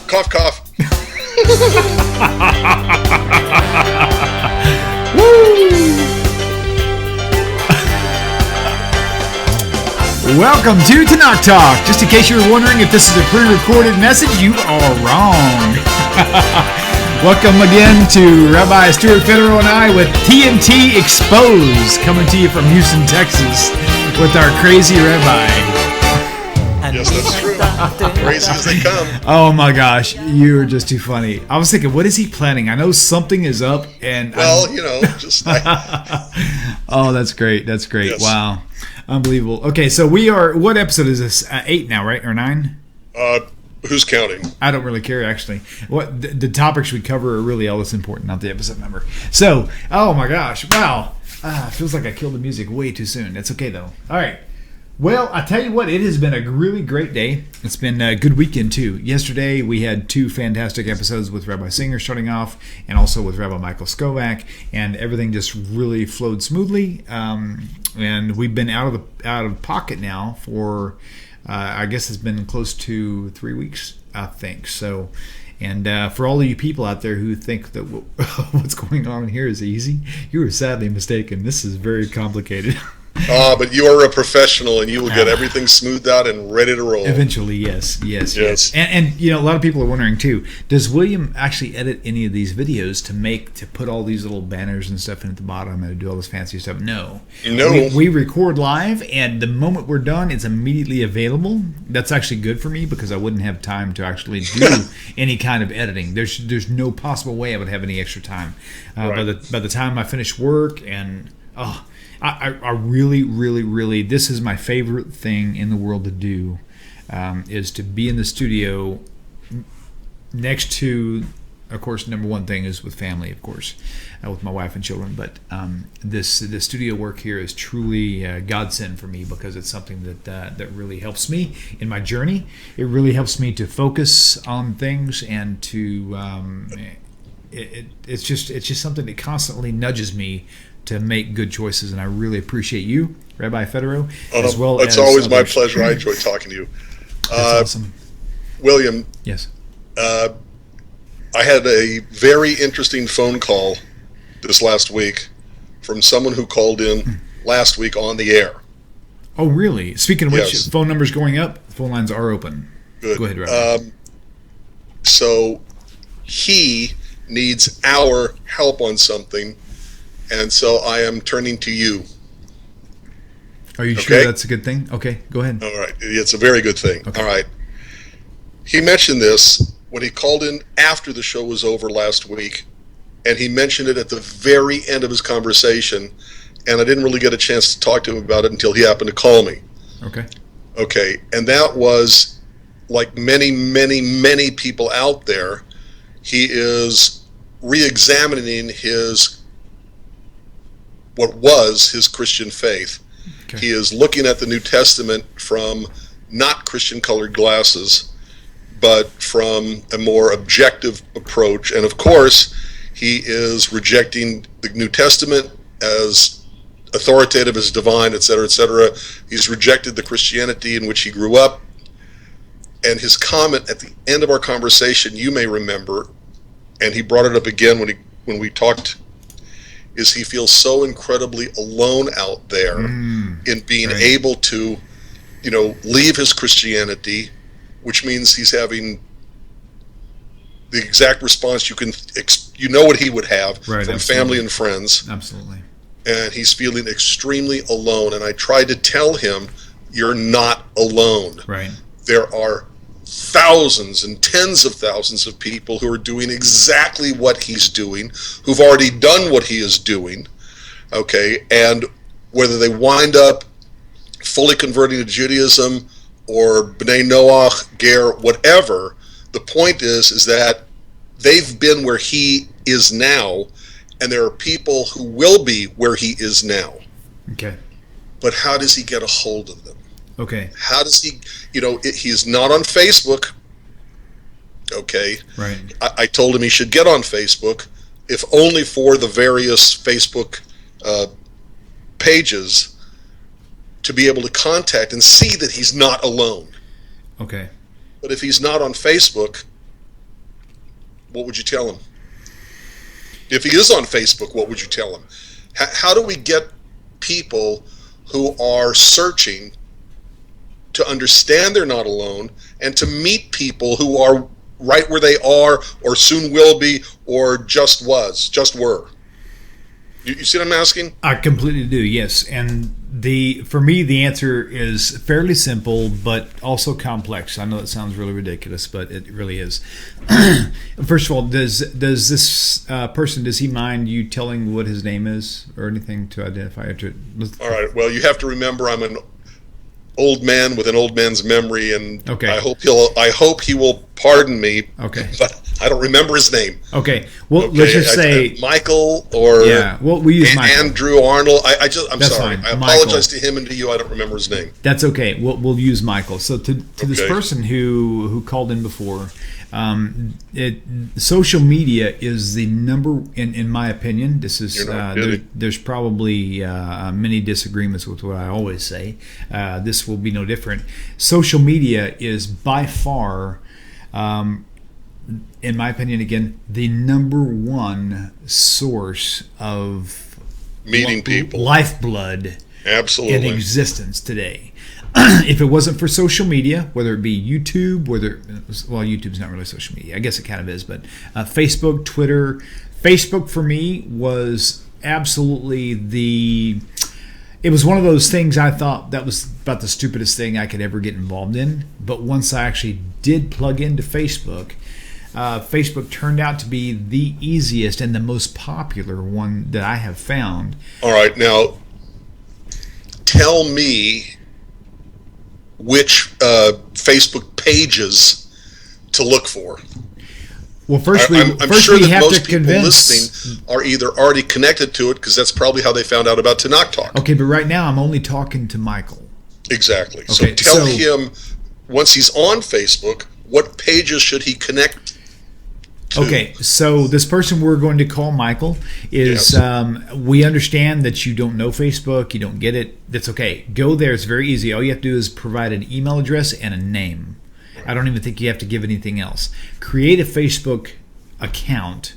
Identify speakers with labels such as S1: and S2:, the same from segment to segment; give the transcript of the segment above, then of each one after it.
S1: Cough, cough.
S2: Welcome to Tanakh Talk. Just in case you were wondering if this is a pre-recorded message, you are wrong. Welcome again to Rabbi Stuart, Federow, and I with TNT Exposed, coming to you from Houston, Texas, with our crazy rabbi.
S1: Yes, that's true. Crazy as they come.
S2: Oh my gosh, you're just too funny. I was thinking, what is he planning? I know something is up, and
S1: just.
S2: Oh, that's great. That's great.
S1: Yes.
S2: Wow, unbelievable. Okay, so we are. What episode is this? 8 now, right, or 9?
S1: Who's counting?
S2: I don't really care, actually. What the topics we cover are really all that's important, not the episode number. So, oh my gosh, wow, feels like I killed the music way too soon. It's okay though. All right. Well, I tell you what, it has been a really great day. It's been a good weekend, too. Yesterday, we had 2 fantastic episodes with Rabbi Singer starting off, and also with Rabbi Michael Skovak, and everything just really flowed smoothly. And we've been out of pocket now for, I guess it's been close to 3 weeks, I think. So, and for all of you people out there who think that what's going on here is easy, you are sadly mistaken. This is very complicated.
S1: But you are a professional, and you will get everything smoothed out and ready to roll.
S2: Eventually, yes. And a lot of people are wondering too, does William actually edit any of these videos to put all these little banners and stuff in at the bottom and do all this fancy stuff? No. We record live, and the moment we're done, it's immediately available. That's actually good for me because I wouldn't have time to actually do any kind of editing. There's no possible way I would have any extra time. By the time I finish work and I really, really, really, this is my favorite thing in the world to do, is to be in the studio next to, of course, number one thing is with family, of course, with my wife and children. But the studio work here is truly a godsend for me because it's something that really helps me in my journey. It really helps me to focus on things and to it's just something that constantly nudges me to make good choices, and I really appreciate you, Rabbi Federow, as well.
S1: It's always my pleasure. I enjoy talking to you.
S2: That's awesome.
S1: William.
S2: Yes.
S1: I had a very interesting phone call this last week from someone who called in last week on the air.
S2: Oh, really? Speaking of which, phone numbers going up, phone lines are open.
S1: Good.
S2: Go ahead, Rabbi.
S1: So he needs our help on something, and so I am turning to you.
S2: Are you sure that's a good thing? Okay, go ahead.
S1: All right. It's a very good thing.
S2: Okay.
S1: All right. He mentioned this when he called in after the show was over last week, and he mentioned it at the very end of his conversation, and I didn't really get a chance to talk to him about it until he happened to call me. Okay. And that was, like many, many, many people out there, he is re-examining what was his Christian faith. Okay. He is looking at the New Testament from not Christian colored glasses, but from a more objective approach. And of course, he is rejecting the New Testament as authoritative, as divine, etc., etc. He's rejected the Christianity in which he grew up. And his comment at the end of our conversation, you may remember, and he brought it up again when we talked, is he feels so incredibly alone out there in being able to, leave his Christianity, which means he's having the exact response what he would have from family and friends.
S2: Absolutely.
S1: And he's feeling extremely alone. And I tried to tell him, you're not alone.
S2: Right.
S1: There are thousands and tens of thousands of people who are doing exactly what he's doing, who've already done what he is doing, okay? And whether they wind up fully converting to Judaism or B'nai Noach, Ger, whatever, the point is that they've been where he is now, and there are people who will be where he is now.
S2: Okay.
S1: But how does he get a hold of them?
S2: Okay.
S1: How does he, he's not on Facebook. Okay.
S2: Right.
S1: I told him he should get on Facebook, if only for the various Facebook pages, to be able to contact and see that he's not alone.
S2: Okay.
S1: But if he's not on Facebook, what would you tell him? If he is on Facebook, what would you tell him? How do we get people who are searching to understand they're not alone and to meet people who are right where they are or soon will be or just were? You see what I'm asking?
S2: I completely do, yes. And for me, the answer is fairly simple, but also complex. I know it sounds really ridiculous, but it really is. First of all, does this person, does he mind you telling what his name is or anything to identify it?
S1: All right. Well, you have to remember I'm an old man with an old man's memory, and
S2: okay.
S1: I hope he will pardon me.
S2: Okay.
S1: But I don't remember his name.
S2: Okay. Well, let's just say
S1: Michael or
S2: we use Michael.
S1: Andrew Arnold. I'm
S2: That's
S1: sorry.
S2: Fine.
S1: I apologize to him and to you. I don't remember his name.
S2: That's okay. We'll use Michael. So to this person who called in before, social media is the number, in my opinion. This is there's probably many disagreements with what I always say. This will be no different. Social media is by far, in my opinion, again, the number one source of
S1: meeting people,
S2: lifeblood,
S1: absolutely,
S2: in existence today. If it wasn't for social media, whether it be YouTube, YouTube's not really social media. I guess it kind of is, but Facebook, Twitter. Facebook for me was absolutely it was one of those things I thought that was about the stupidest thing I could ever get involved in. But once I actually did plug into Facebook, Facebook turned out to be the easiest and the most popular one that I have found.
S1: All right, now tell me which Facebook pages to look for.
S2: Well, first
S1: I'm sure that
S2: have
S1: most
S2: to
S1: people
S2: convince
S1: listening are either already connected to it because that's probably how they found out about Tanakh Talk.
S2: Okay, but right now I'm only talking to Michael.
S1: Exactly. Okay, so tell him once he's on Facebook, what pages should he connect to?
S2: Okay, so this person we're going to call Michael is, we understand that you don't know Facebook, you don't get it. That's okay. Go there. It's very easy. All you have to do is provide an email address and a name. I don't even think you have to give anything else. Create a Facebook account,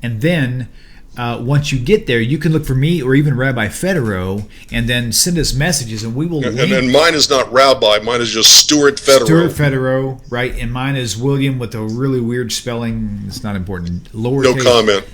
S2: and then once you get there, you can look for me or even Rabbi Federow, and then send us messages, and we will.
S1: And mine is not Rabbi. Mine is just Stuart Federow.
S2: Stuart Federow, right? And mine is William with a really weird spelling. It's not important. Lowercase,
S1: no comment.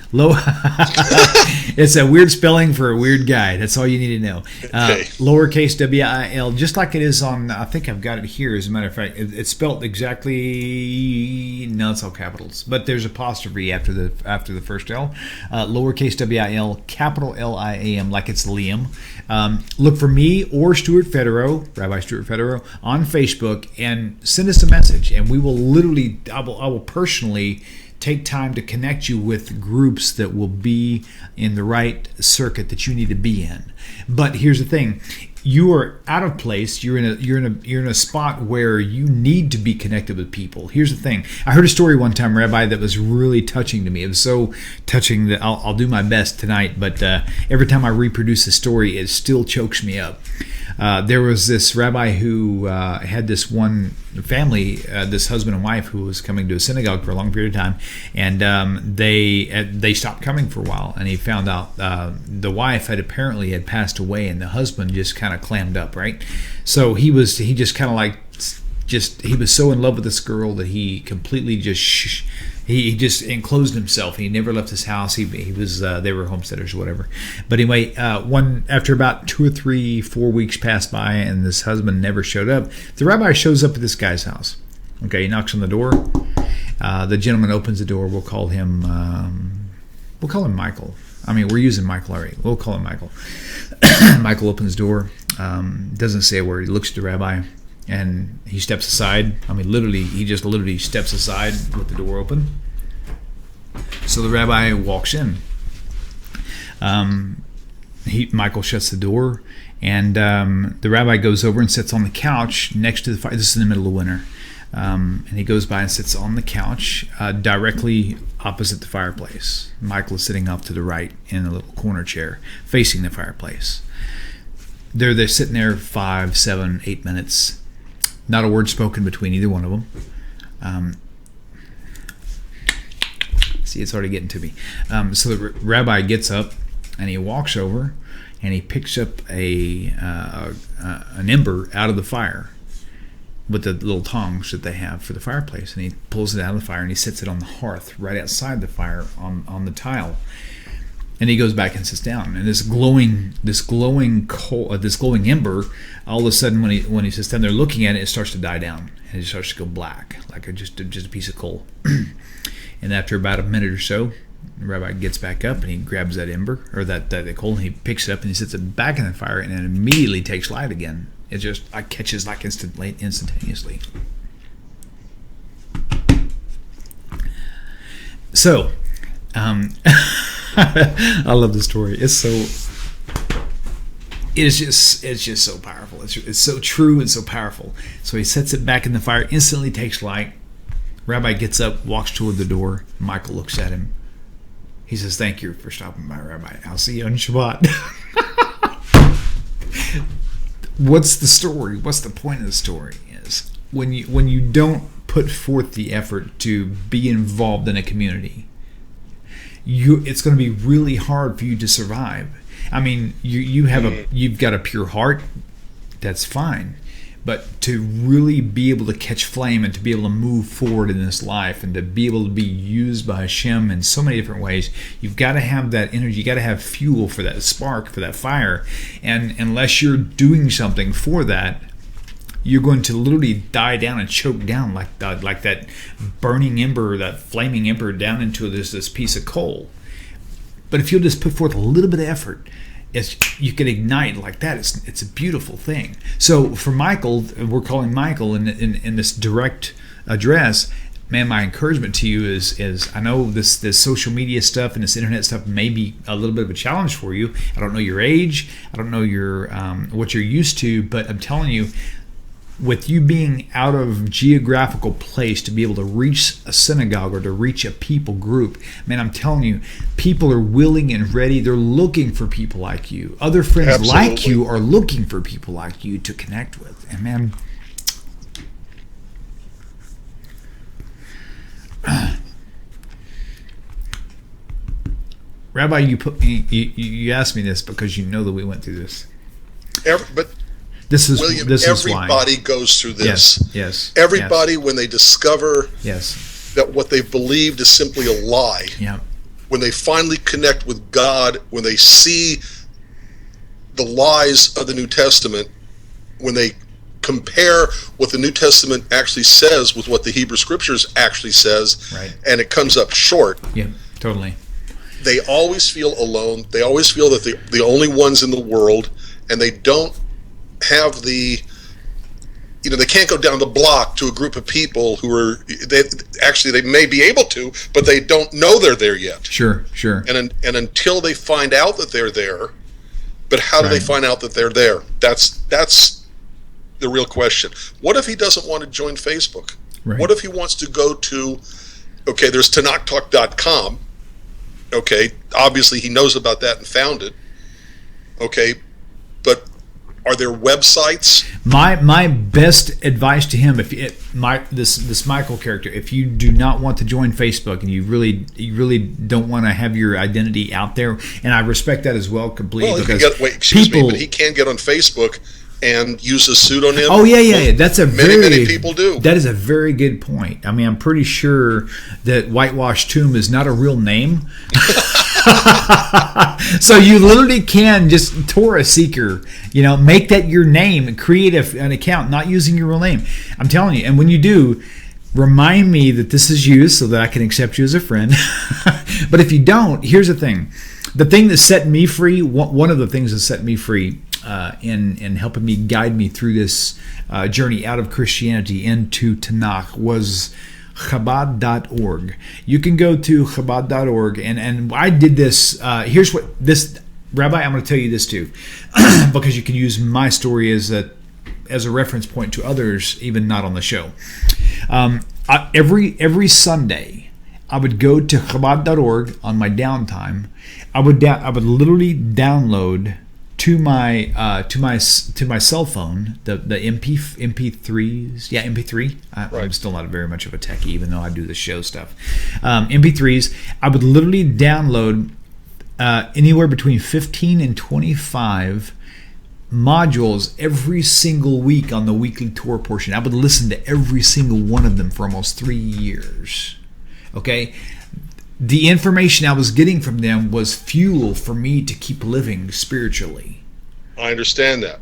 S2: It's a weird spelling for a weird guy. That's all you need to know.
S1: Okay.
S2: Lowercase WIL, just like it is on. I think I've got it here. As a matter of fact, it's spelled exactly. No, it's all capitals, but there's apostrophe after the first L. Lowercase WIL, capital LIAM, like it's Liam. Look for me or Stuart Federow, Rabbi Stuart Federow, on Facebook, and send us a message, and we will literally, I will personally take time to connect you with groups that will be in the right circuit that you need to be in. But here's the thing. You are out of place. You're in a spot where you need to be connected with people. Here's the thing. I heard a story one time, Rabbi, that was really touching to me. It was so touching that I'll do my best tonight. But every time I reproduce the story, it still chokes me up. There was this rabbi who had this one family, this husband and wife, who was coming to a synagogue for a long period of time, and they stopped coming for a while. And he found out the wife had apparently passed away, and the husband just kind of clammed up, right? So he was so in love with this girl that he completely he just enclosed himself. He never left his house. He was they were homesteaders or whatever. But anyway, after about 2 or 3, 4 weeks passed by, and this husband never showed up. The rabbi shows up at this guy's house. Okay, he knocks on the door. The gentleman opens the door. We'll call him Michael. I mean, we're using Michael already. We'll call him Michael. Michael opens the door. Doesn't say a word. He looks at the rabbi. And he steps aside. I mean, he just literally steps aside with the door open. So the rabbi walks in. Michael shuts the door, and the rabbi goes over and sits on the couch next to the fire. This is in the middle of winter. And he goes by and sits on the couch directly opposite the fireplace. Michael is sitting off to the right in a little corner chair facing the fireplace. They're sitting there 5, 7, 8 minutes. Not a word spoken between either one of them. See, it's already getting to me. So the rabbi gets up and he walks over and he picks up an ember out of the fire with the little tongs that they have for the fireplace, and he pulls it out of the fire and he sets it on the hearth right outside the fire on the tile. And he goes back and sits down, and this glowing ember, all of a sudden when he sits down there looking at it, it starts to die down and it starts to go black, like just a piece of coal. And after about a minute or so, the rabbi gets back up and he grabs that ember or that coal, and he picks it up and he sets it back in the fire, and it immediately takes light again. It just catches like instantaneously. So, I love the story. It's just so powerful. It's so true and so powerful. So he sets it back in the fire, instantly takes light. Rabbi gets up, walks toward the door. Michael looks at him. He says, "Thank you for stopping by, Rabbi. I'll see you on Shabbat." What's the story? What's the point of the story? Is when you don't put forth the effort to be involved in a community, it's going to be really hard for you to survive. I mean, you've got a pure heart, that's fine, but to really be able to catch flame and to be able to move forward in this life and to be able to be used by Hashem in so many different ways, you've got to have that energy. You got to have fuel for that spark, for that fire, and unless you're doing something for that, you're going to literally die down and choke down like that burning ember, that flaming ember, down into this piece of coal. But if you'll just put forth a little bit of effort, you can ignite like that. It's a beautiful thing. So for Michael, we're calling Michael in this direct address. Man, my encouragement to you is I know this social media stuff and this internet stuff may be a little bit of a challenge for you. I don't know your age. I don't know your what you're used to, but I'm telling you, with you being out of geographical place to be able to reach a synagogue or to reach a people group, man, I'm telling you, people are willing and ready. They're looking for people like you. Other friends
S1: Absolutely.
S2: like you are looking for people like you to connect with. And man, Rabbi, you asked me this because you know that we went through this.
S1: William, everybody goes through this.
S2: Yes.
S1: Everybody, when they discover that what they've believed is simply a lie, when they finally connect with God, when they see the lies of the New Testament, when they compare what the New Testament actually says with what the Hebrew Scriptures actually says, and it comes up short. Yeah,
S2: totally.
S1: They always feel alone. They always feel that they're the only ones in the world, and they don't have they can't go down the block to a group of people who are, they may be able to, but they don't know they're there yet.
S2: Sure.
S1: And until they find out that they're there, but how do they find out that they're there? That's the real question. What if he doesn't want to join Facebook? Right. What if he wants to go to, there's TanakhTalk.com. Obviously he knows about that and found it. But are there websites?
S2: My best advice to him, this Michael character, if you do not want to join Facebook and you really don't want to have your identity out there, and I respect that as well completely.
S1: Well, but he can get on Facebook and use a pseudonym.
S2: Oh yeah. That's
S1: many people do.
S2: That is a very good point. I mean, I'm pretty sure that Whitewashed Tomb is not a real name. So you literally can just Torah seeker, make that your name and create an account not using your real name. I'm telling you, and when you do, remind me that this is you so that I can accept you as a friend. But if you don't, here's the thing. The thing that set me free, one of the things that set me free in helping me guide me through this journey out of Christianity into Tanakh was Chabad.org. You can go to Chabad.org, and I did this. Here's what this, Rabbi, I'm going to tell you this too, because you can use my story as a reference point to others, even not on the show. Every Sunday, I would go to Chabad.org on my downtime. I would literally download to my cell phone, the MP3s. Yeah, MP3. I'm still not very much of a techie, even though I do the show stuff. MP3s. I would literally download anywhere between 15 and 25 modules every single week on the weekly tour portion. I would listen to every single one of them for almost 3 years. Okay? The information I was getting from them was fuel for me to keep living spiritually.
S1: I understand that.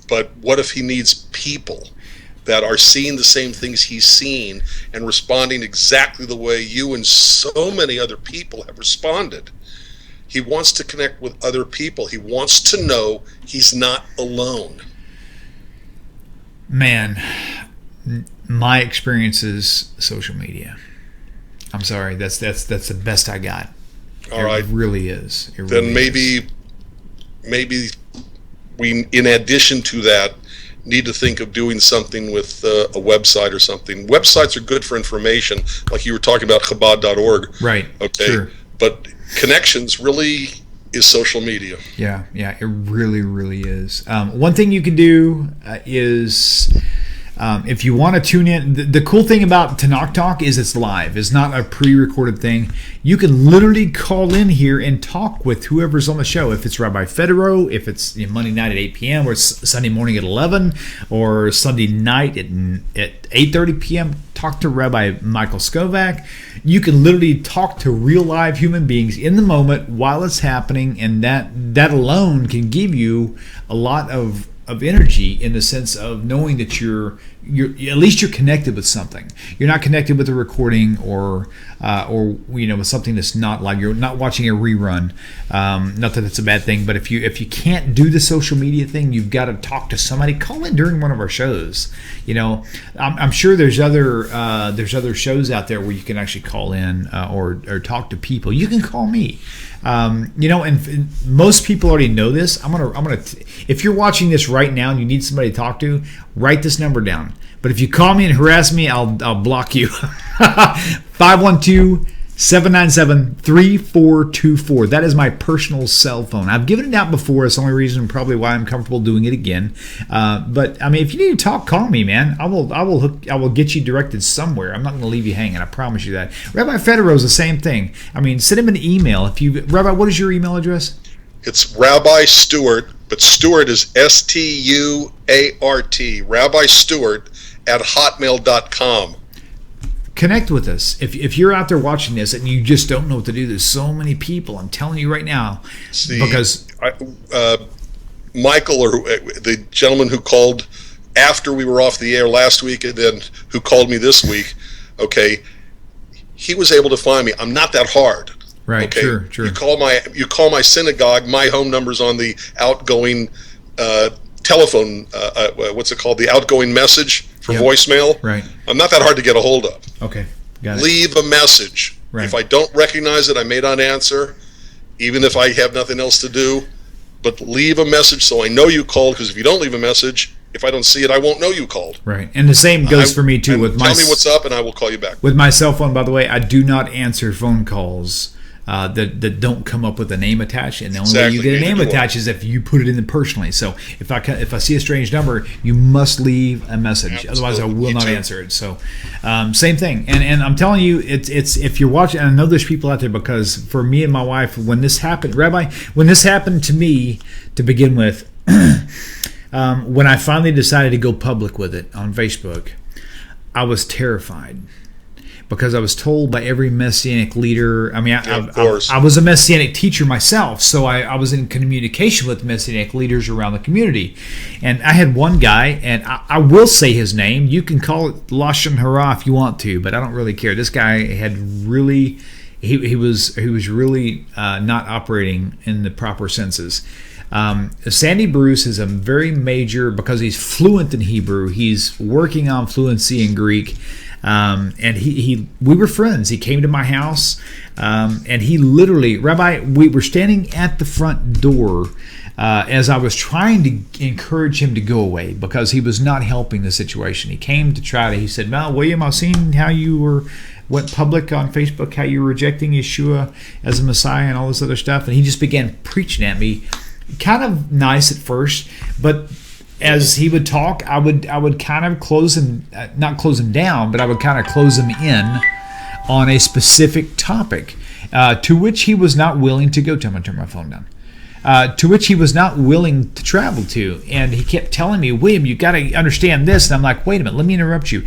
S1: But what if he needs people that are seeing the same things he's seen and responding exactly the way you and so many other people have responded? He wants to connect with other people. He wants to know he's not alone.
S2: Man, my experience is social media. I'm sorry, that's the best I got.
S1: All right.
S2: It really is.
S1: Then maybe we, in addition to that, need to think of doing something with a website or something. Websites are good for information, like you were talking about Chabad.org.
S2: Right.
S1: Okay.
S2: Sure.
S1: But connections really is social media.
S2: Yeah, it really is. One thing you can do is, if you want to tune in, the cool thing about Tanakh Talk is it's live. It's not a pre-recorded thing. You can literally call in here and talk with whoever's on the show. If it's Rabbi Federow, if it's Monday night at 8 p.m., or Sunday morning at 11, or Sunday night at 8:30 p.m., talk to Rabbi Michael Skovac. You can literally talk to real live human beings in the moment while it's happening, and that alone can give you a lot of energy, in the sense of knowing that you're at least you're connected with something. You're not connected with a recording or with something that's not live. You're not watching a rerun. Not that that's a bad thing, but if you can't do the social media thing, you've got to talk to somebody. Call in during one of our shows. I'm sure there's other shows out there where you can actually call in or talk to people. You can call me. And most people already know this. I'm gonna. If you're watching this right now and you need somebody to talk to, write this number down. But if you call me and harass me, I'll block you. 512-797-3424. That is my personal cell phone. I've given it out before. It's the only reason probably why I'm comfortable doing it again. But I mean, if you need to talk, call me, man. I will get you directed somewhere. I'm not going to leave you hanging. I promise you that. Rabbi Federow is the same thing. I mean, send him an email. Rabbi, what is your email address?
S1: It's Rabbi Stuart, but Stuart is Stuart. Rabbi Stuart at hotmail.com.
S2: Connect with us. If you're out there watching this and you just don't know what to do, there's so many people. I'm telling you right now. Because
S1: Michael, or the gentleman who called after we were off the air last week, and then who called me this week, okay, he was able to find me. I'm not that hard.
S2: Right.
S1: Okay?
S2: Sure.
S1: You call my synagogue. My home number's on the outgoing telephone. What's it called? The outgoing message for voicemail.
S2: Right.
S1: I'm not that hard to get a hold of.
S2: Okay. Got it.
S1: Leave a message. Right. If I don't recognize it, I may not answer, even if I have nothing else to do. But leave a message so I know you called. Because if you don't leave a message, if I don't see it, I won't know you called.
S2: Right. And the same goes for me too.
S1: Tell me what's up, and I will call you back.
S2: With my cell phone, by the way, I do not answer phone calls that don't come up with a name attached, and the only way you get a name attached is if you put it in there personally. So if I see a strange number, you must leave a message. Absolutely. Otherwise, I will not answer it. So same thing. And I'm telling you, it's if you're watching, and I know there's people out there, because for me and my wife, when this happened, Rabbi, when this happened to me to begin with, when I finally decided to go public with it on Facebook, I was terrified. Because I was told by every Messianic leader. I mean, I was a Messianic teacher myself, so I was in communication with Messianic leaders around the community. And I had one guy, and I will say his name. You can call it Lashon Hara if you want to, but I don't really care. This guy had really, he was really not operating in the proper senses. Sandy Bruce is a very major, because he's fluent in Hebrew. He's working on fluency in Greek. And we were friends. He came to my house, and he literally, Rabbi, we were standing at the front door as I was trying to encourage him to go away because he was not helping the situation. He came to he said, "Well, William, I've seen how you went public on Facebook, how you were rejecting Yeshua as a Messiah and all this other stuff." And he just began preaching at me kind of nice at first, but as he would talk, I would kind of close him, not close him down, but I would kind of close him in on a specific topic, to which he was not willing to go to. I'm going to turn my phone down. To which he was not willing to travel to. And he kept telling me, William, you got to understand this. And I'm like, wait a minute, let me interrupt you.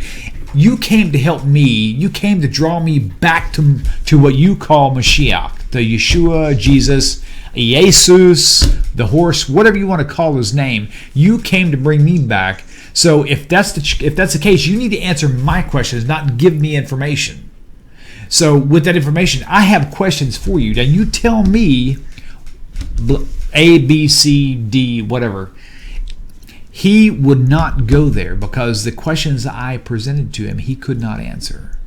S2: You came to help me. You came to draw me back to what you call Mashiach, the Yeshua, Jesus, Jesus, the horse, whatever you want to call his name. You came to bring me back. So if that's the case, you need to answer my questions, not give me information. So with that information, I have questions for you. Now you tell me A, B, C, D, whatever. He would not go there because the questions I presented to him, he could not answer.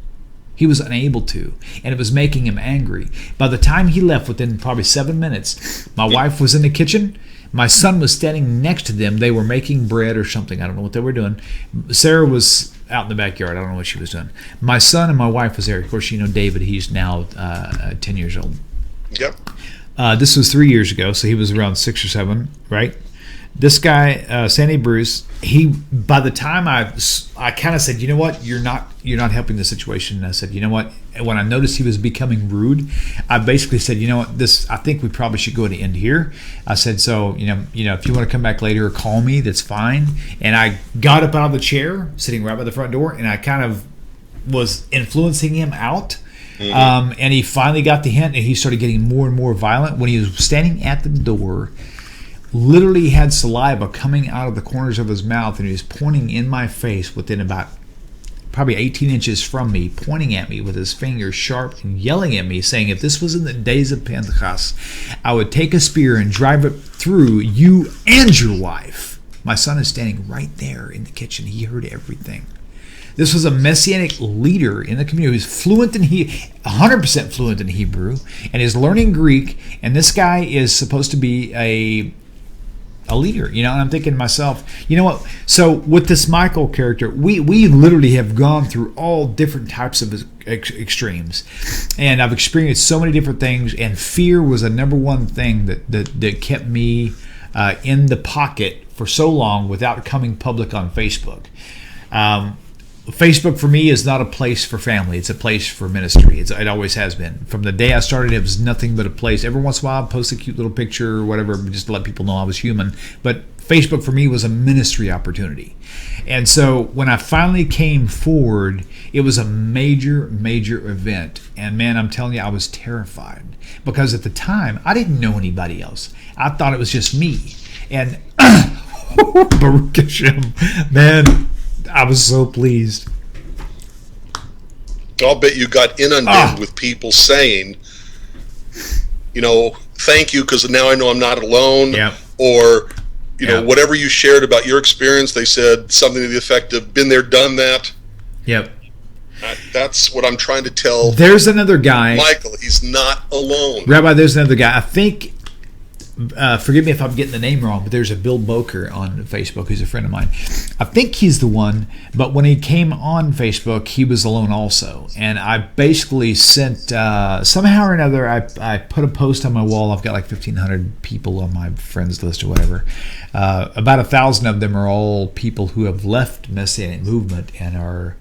S2: He was unable to, and it was making him angry. By the time he left, within probably 7 minutes, my wife was in the kitchen. My son was standing next to them. They were making bread or something. I don't know what they were doing. Sarah was out in the backyard. I don't know what she was doing. My son and my wife was there. Of course, you know David. He's now 10 years old.
S1: Yep.
S2: This was 3 years ago, so he was around 6 or 7, right? This guy, Sandy Bruce, by the time I kind of said, you know what, you're not helping the situation. And I said, you know what, when I noticed he was becoming rude, I basically said, you know what, I think we probably should go to end here. I said, so you know, if you want to come back later or call me, that's fine. And I got up out of the chair, sitting right by the front door, and I kind of was influencing him out. Mm-hmm. And he finally got the hint, and he started getting more and more violent. When he was standing at the door, literally had saliva coming out of the corners of his mouth, and he was pointing in my face within about probably 18 inches from me, pointing at me with his fingers sharp and yelling at me, saying, if this was in the days of Pentecost, I would take a spear and drive it through you and your wife. My son is standing right there in the kitchen. He heard everything. This was a Messianic leader in the community who's fluent in 100% fluent in Hebrew, and is learning Greek. And this guy is supposed to be a leader, you know. And I'm thinking to myself, you know what? So with this Michael character, we literally have gone through all different types of extremes, and I've experienced so many different things. And fear was a number one thing that kept me in the pocket for so long without coming public on Facebook. Facebook for me is not a place for family. It's a place for ministry. It always has been. From the day I started, it was nothing but a place. Every once in a while, I'd post a cute little picture or whatever, just to let people know I was human. But Facebook for me was a ministry opportunity. And so when I finally came forward, it was a major, major event. And man, I'm telling you, I was terrified. Because at the time, I didn't know anybody else. I thought it was just me. And Baruch Hashem, man, I was so pleased.
S1: I'll bet you got inundated with people saying, you know, thank you because now I know I'm not alone.
S2: Yep.
S1: Or, you know, whatever you shared about your experience, they said something to the effect of, been there, done that.
S2: Yep.
S1: That's what I'm trying to tell.
S2: There's another guy.
S1: Michael, he's not alone.
S2: Rabbi, there's another guy. I think, forgive me if I'm getting the name wrong, but there's a Bill Boker on Facebook who's a friend of mine. I think he's the one, but when he came on Facebook, he was alone also. And I basically sent, somehow or another, I put a post on my wall. I've got like 1,500 people on my friends list or whatever. About 1,000 of them are all people who have left Messianic movement and are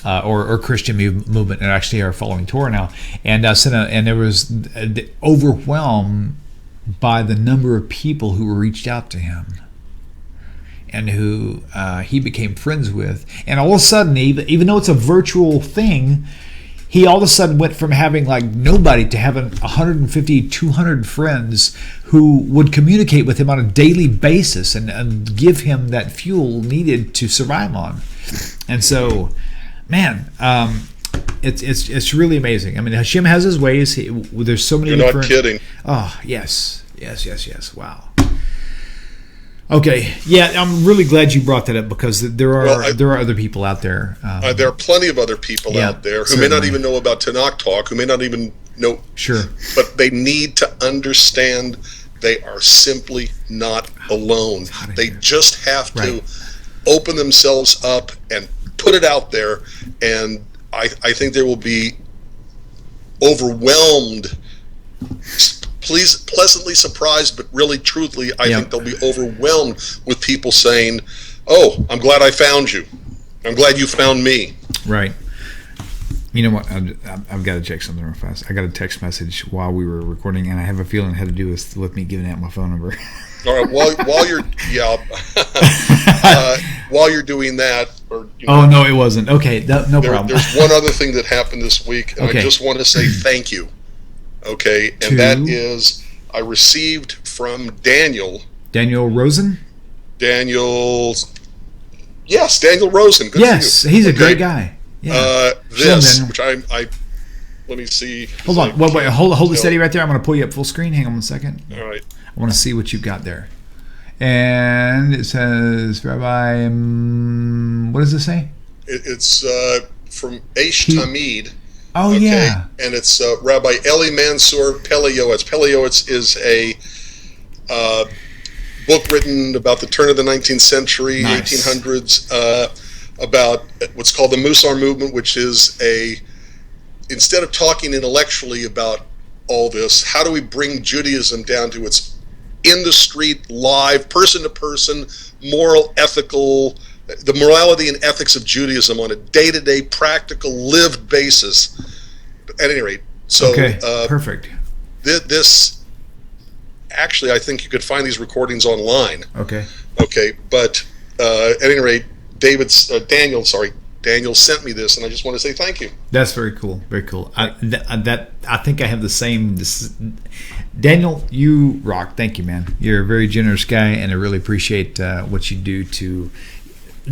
S2: or Christian movement and actually are following Torah now. And and there was overwhelmed by the number of people who reached out to him and who he became friends with. And all of a sudden, even though it's a virtual thing, he all of a sudden went from having like nobody to having 150, 200 friends who would communicate with him on a daily basis and give him that fuel needed to survive on. And so, man, it's really amazing. I mean, Hashem has his ways. There's so many
S1: You're not kidding.
S2: Oh, yes. Wow. Okay. Yeah, I'm really glad you brought that up because there are other people out there.
S1: There are plenty of other people out there who may not even know about Tanakh Talk, who may not even know.
S2: Sure.
S1: But they need to understand they are simply not alone. They just have to open themselves up and put it out there, and I think there will be overwhelmed pleasantly surprised, but really, truthfully, I think they'll be overwhelmed with people saying, "Oh, I'm glad I found you. I'm glad you found me."
S2: Right. You know what? I've got to check something real fast. I got a text message while we were recording, and I have a feeling it had to do with me giving out my phone number.
S1: All right. While you're while you're doing that, or
S2: oh no, it wasn't. Okay, no problem.
S1: There's one other thing that happened this week, and I just want to say thank you. Okay, and that is I received from Daniel
S2: Rosen.
S1: Daniel Rosen. Good
S2: yes,
S1: for you.
S2: he's a great guy. Yeah.
S1: Which I let me see.
S2: Hold on. Wait. Hold it steady right there. I'm going to pull you up full screen. Hang on 1 second.
S1: All right.
S2: I want to see what you've got there. And it says, Rabbi, what does it say?
S1: It's from Aish Tamid.
S2: Oh, okay. Yeah.
S1: And it's Rabbi Eli Mansour Peleoetz. Peleoetz is a book written about the turn of the 19th century, nice. 1800s, about what's called the Musar movement, which is instead of talking intellectually about all this, how do we bring Judaism down to its in the street, live, person to person, moral, ethical, the morality and ethics of Judaism on a day-to-day, practical, lived basis. At any rate, so
S2: perfect.
S1: This actually, I think you could find these recordings online. Okay, but at any rate, Daniel sent me this, and I just want to say thank you.
S2: That's very cool. Very cool. I think I have the same. Daniel, you rock. Thank you, man. You're a very generous guy, and I really appreciate what you do to.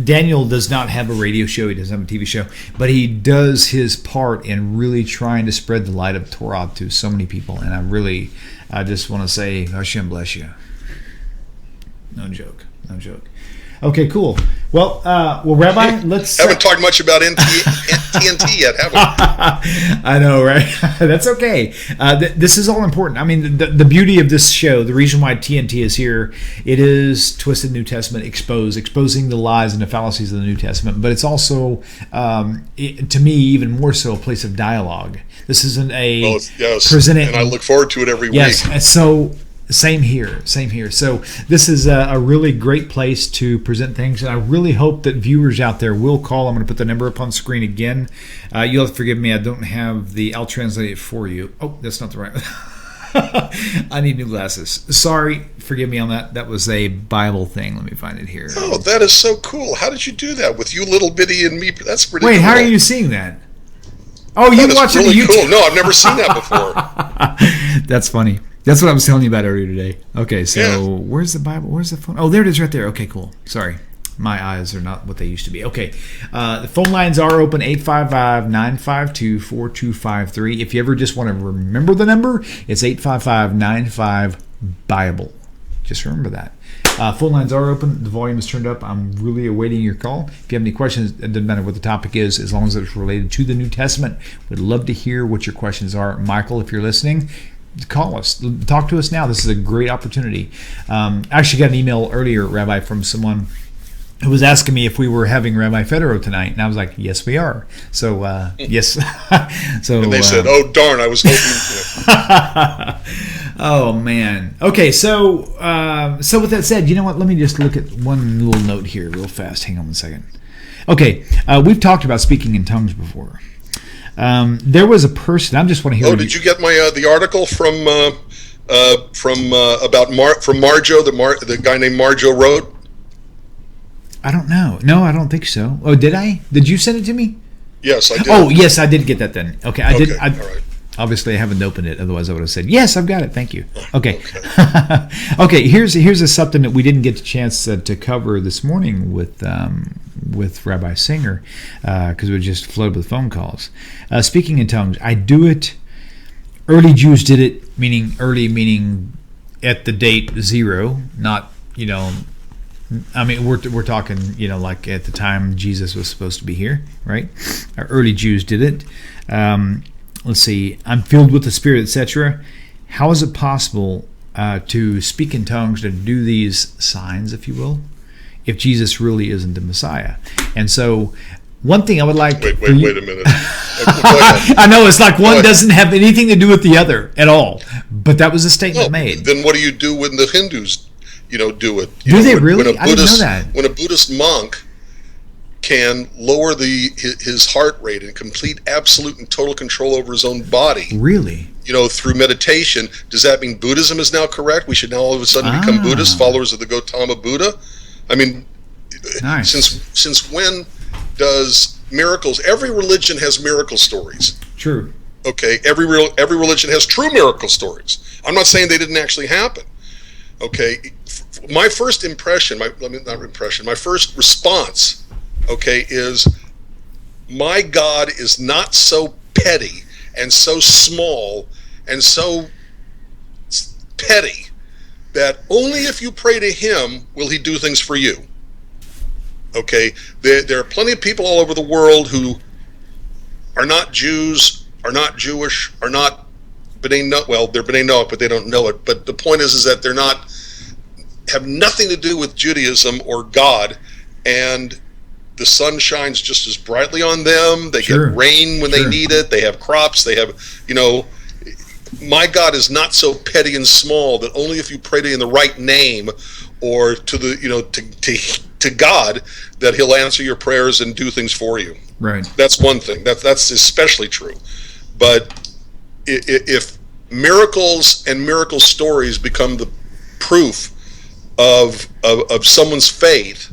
S2: Daniel does not have a radio show. He doesn't have a TV show, but he does his part in really trying to spread the light of Torah to so many people. And I just want to say, Hashem bless you. No joke. Okay, cool. Well, Rabbi, let's.
S1: Haven't talked much about TNT yet, have we?
S2: I know, right? That's okay. This is all important. I mean, the beauty of this show, the reason why TNT is here, it is Twisted New Testament exposing the lies and the fallacies of the New Testament. But it's also, to me, even more so, a place of dialogue. This isn't presenting,
S1: and I look forward to it every week.
S2: Yes, so. Same here. So this is a really great place to present things, and I really hope that viewers out there will call. I'm going to put the number up on screen again. You'll have to forgive me. I don't have I'll translate it for you. Oh, that's not the right one. I need new glasses. Sorry, forgive me on that. That was a Bible thing. Let me find it here.
S1: Oh, that is so cool. How did you do that with you little bitty and me? That's pretty cool.
S2: Wait, how are you seeing that? Oh, you watch
S1: really it? Cool. No, I've never seen that before.
S2: That's funny. That's what I was telling you about earlier today. Okay, so Where's the Bible? Where's the phone? Oh, there it is right there. Okay, cool. Sorry. My eyes are not what they used to be. Okay. The phone lines are open, 855-952-4253. If you ever just want to remember the number, it's 855-95-BIBLE. Just remember that. Phone lines are open. The volume is turned up. I'm really awaiting your call. If you have any questions, it doesn't matter what the topic is, as long as it's related to the New Testament. We'd love to hear what your questions are. Michael, if you're listening, call us. Talk to us now. This is a great opportunity. I actually got an email earlier, Rabbi, from someone who was asking me if we were having Rabbi Federow tonight, and I was like, yes, we are. So, yes. So,
S1: and they said, oh, darn, I was hoping.
S2: Oh, man. Okay, so with that said, you know what? Let me just look at one little note here real fast. Hang on 1 second. Okay, we've talked about speaking in tongues before. There was a person. I just want to hear.
S1: Oh, did you get my the article from Marjo? The guy named Marjo wrote.
S2: I don't know. No, I don't think so. Oh, did I? Did you send it to me?
S1: Yes, I did.
S2: Oh, yes, I did get that then. Okay, I did.
S1: All right.
S2: Obviously, I haven't opened it. Otherwise, I would have said, yes, I've got it. Thank you. Okay. Okay, here's a something that we didn't get a chance to cover this morning with Rabbi Singer because we just flooded with phone calls. Speaking in tongues, I do it. Early Jews did it, meaning at the date 0, not, I mean, we're talking, like at the time Jesus was supposed to be here, right? Early Jews did it. Let's see. I'm filled with the Spirit, etc. How is it possible to speak in tongues, to do these signs, if you will, if Jesus really isn't the Messiah? And so One thing I would like.
S1: Wait a minute.
S2: I know it's like one doesn't have anything to do with the other at all, but that was a statement made.
S1: Then what do you do when the Hindus, do it?
S2: Do they really? I didn't know that.
S1: When a Buddhist monk can lower his heart rate and complete absolute and total control over his own body.
S2: Really?
S1: Through meditation, does that mean Buddhism is now correct? We should now all of a sudden become Buddhists, followers of the Gautama Buddha? I mean,
S2: nice.
S1: Since when does miracles? Every religion has miracle stories.
S2: True.
S1: Okay, every religion has true miracle stories. I'm not saying they didn't actually happen. Okay, my first impression, my first response, okay, is my God is not so petty and so small and so petty that only if you pray to him will he do things for you. Okay, there are plenty of people all over the world who are not Jews, are not Jewish, are not B'nai Noach. Well, they're B'nai Noach, but they don't know it. But the point is that they're not, have nothing to do with Judaism or God, and the sun shines just as brightly on them. They get rain when they need it. They have crops. They have, my God is not so petty and small that only if you pray to him in the right name or to the, to God, that he'll answer your prayers and do things for you.
S2: Right.
S1: That's one thing. That's especially true. But if miracles and miracle stories become the proof of someone's faith,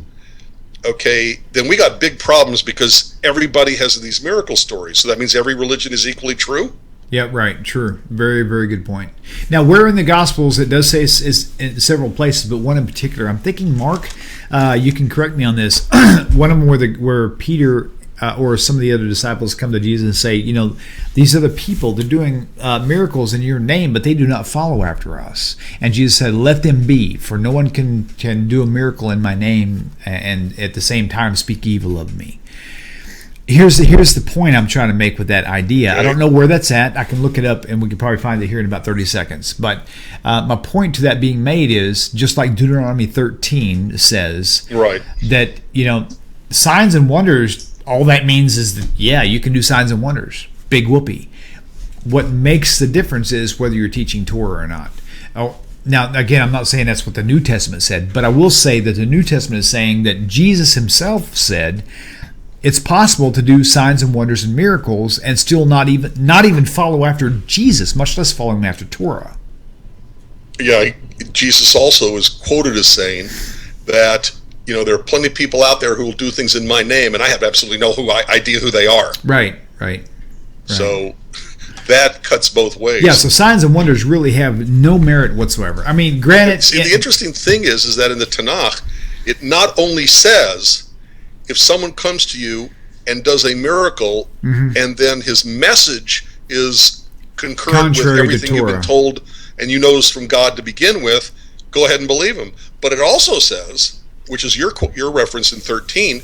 S1: okay, then we got big problems because everybody has these miracle stories. So that means every religion is equally true?
S2: Yeah, right. True. Very, very good point. Now, where in the Gospels, it does say is in several places, but one in particular, I'm thinking Mark, you can correct me on this, one of them where Peter or some of the other disciples come to Jesus and say, these other people, they're doing miracles in your name, but they do not follow after us. And Jesus said, let them be, for no one can do a miracle in my name and at the same time speak evil of me. Here's the point I'm trying to make with that idea. I don't know where that's at. I can look it up, and we can probably find it here in about 30 seconds. But my point to that being made is, just like Deuteronomy 13 says, that, signs and wonders, all that means is that, you can do signs and wonders. Big whoopee. What makes the difference is whether you're teaching Torah or not. Oh, now, again, I'm not saying that's what the New Testament said, but I will say that the New Testament is saying that Jesus himself said it's possible to do signs and wonders and miracles and still not even follow after Jesus, much less following after Torah.
S1: Yeah, Jesus also is quoted as saying that, there are plenty of people out there who will do things in my name, and I have absolutely no idea who they are.
S2: Right.
S1: So that cuts both ways.
S2: Yeah, so signs and wonders really have no merit whatsoever. I mean, granted...
S1: See, the interesting thing is that in the Tanakh, it not only says, if someone comes to you and does a miracle, and then his message is concurrent with everything you've been told and you know is from God to begin with, go ahead and believe him. But it also says, which is your reference in 13,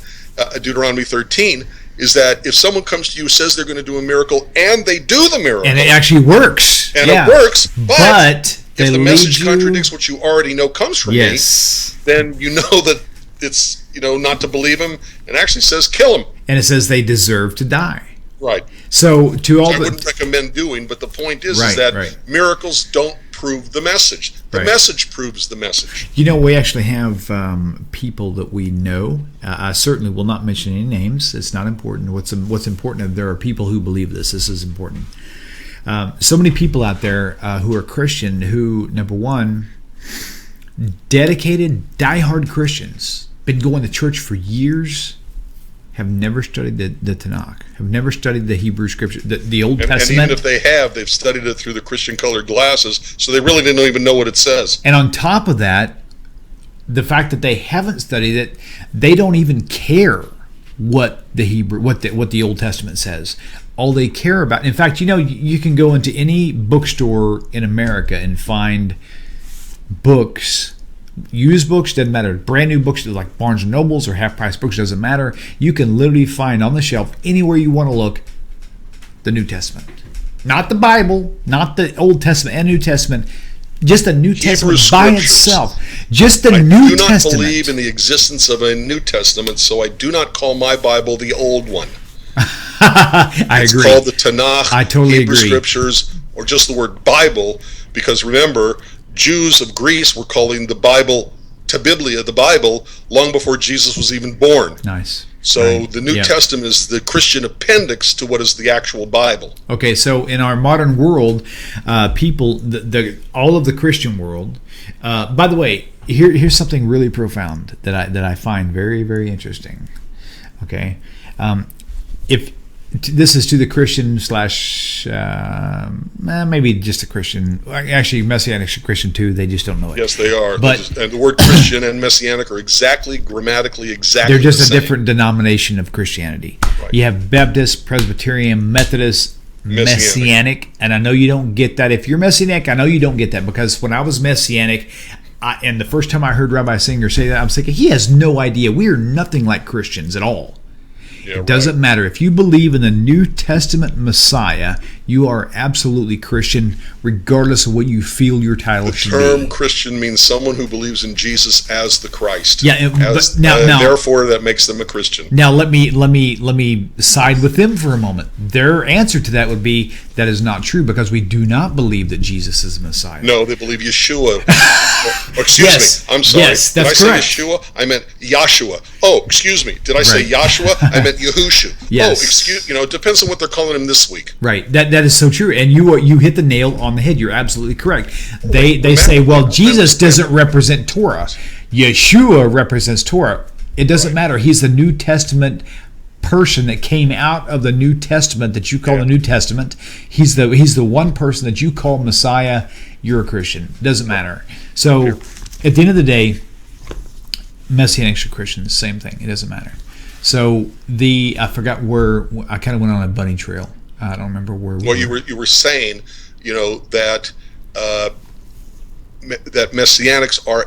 S1: Deuteronomy 13, is that if someone comes to you, says they're going to do a miracle, and they do the miracle,
S2: and it actually works,
S1: it works, but if the message
S2: you...
S1: contradicts what you already know comes from me, then you know that it's not to believe him, and actually says kill him,
S2: and it says they deserve to die.
S1: Right.
S2: So I
S1: wouldn't recommend doing, but the point is that miracles don't prove the message. The message proves the message.
S2: We actually have people that we know. I certainly will not mention any names. It's not important. What's important is there are people who believe this. This is important. So many people out there who are Christian who, number one, dedicated, diehard Christians, been going to church for years, have never studied the Tanakh, have never studied the Hebrew Scripture, the Old Testament.
S1: And even if they have, they've studied it through the Christian-colored glasses, so they really didn't even know what it says.
S2: And on top of that, the fact that they haven't studied it, they don't even care what the Hebrew, what the Old Testament says. All they care about, in fact, you can go into any bookstore in America and find books. Used books, doesn't matter. Brand new books like Barnes & Nobles or half-price books, doesn't matter. You can literally find on the shelf anywhere you want to look the New Testament. Not the Bible, not the Old Testament and New Testament, Just the New Testament by itself. Just the New Testament.
S1: I do not believe in the existence of a New Testament, so I do not call my Bible the old one.
S2: It's agree.
S1: It's called the Tanakh,
S2: I totally
S1: Hebrew
S2: agree.
S1: Scriptures, or just the word Bible, because remember, Jews of Greece were calling the Bible Biblia, the Bible, long before Jesus was even born.
S2: Nice.
S1: So right. The New Testament is the Christian appendix to what is the actual Bible.
S2: Okay, so in our modern world, people, all of the Christian world. By the way, here's something really profound that I find very, very interesting. Okay, if this is to the Christian / maybe just a Christian, actually Messianic Christian too. They just don't know it.
S1: Yes, they are.
S2: But
S1: and the word Christian and Messianic are grammatically exactly.
S2: They're just
S1: the
S2: a
S1: same.
S2: Different denomination of Christianity.
S1: Right.
S2: You have Baptist, Presbyterian, Methodist, Messianic, and I know you don't get that. If you're Messianic, I know you don't get that, because when I was Messianic, and the first time I heard Rabbi Singer say that, I was thinking, he has no idea. We are nothing like Christians at all. It doesn't matter. If you believe in the New Testament Messiah, you are absolutely Christian, regardless of what you feel your title should be.
S1: The term Christian means someone who believes in Jesus as the Christ.
S2: Yeah,
S1: but now, therefore, that makes them a Christian.
S2: Now, let me side with them for a moment. Their answer to that would be, that is not true, because we do not believe that Jesus is the Messiah.
S1: No, they believe Yeshua. Excuse me. I'm sorry.
S2: Yes, that's
S1: Did I
S2: correct.
S1: say Yeshua? I meant Yahshua. Oh, excuse me. Did I say Yahshua? I meant Yehusha.
S2: Yes.
S1: Oh, excuse. It depends on what they're calling him this week.
S2: Right. That is so true, and you hit the nail on the head. You're absolutely correct. They say, well, Jesus doesn't represent Torah. Yeshua represents Torah. It doesn't matter. He's the New Testament person that came out of the New Testament that you call the New Testament. He's the one person that you call Messiah. You're a Christian. Doesn't matter. So at the end of the day, Messianics or Christians, same thing. It doesn't matter. So I forgot where I kind of went on a bunny trail. I don't remember where.
S1: Well, you were saying, that that Messianics are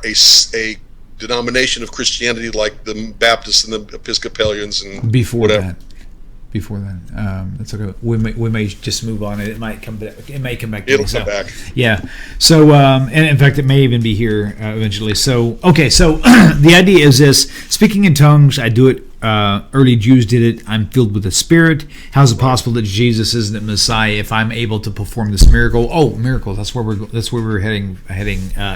S1: a denomination of Christianity like the Baptists and the Episcopalians and
S2: before
S1: whatever.
S2: that. Before that, that's okay. We may just move on. It might come back. It may come back.
S1: It'll come back.
S2: Yeah. So, and in fact, it may even be here eventually. So, okay. So, the idea is this: speaking in tongues. I do it. Early Jews did it. I'm filled with the Spirit. How is it possible that Jesus isn't the Messiah if I'm able to perform this miracle? Oh, miracles. That's where we're heading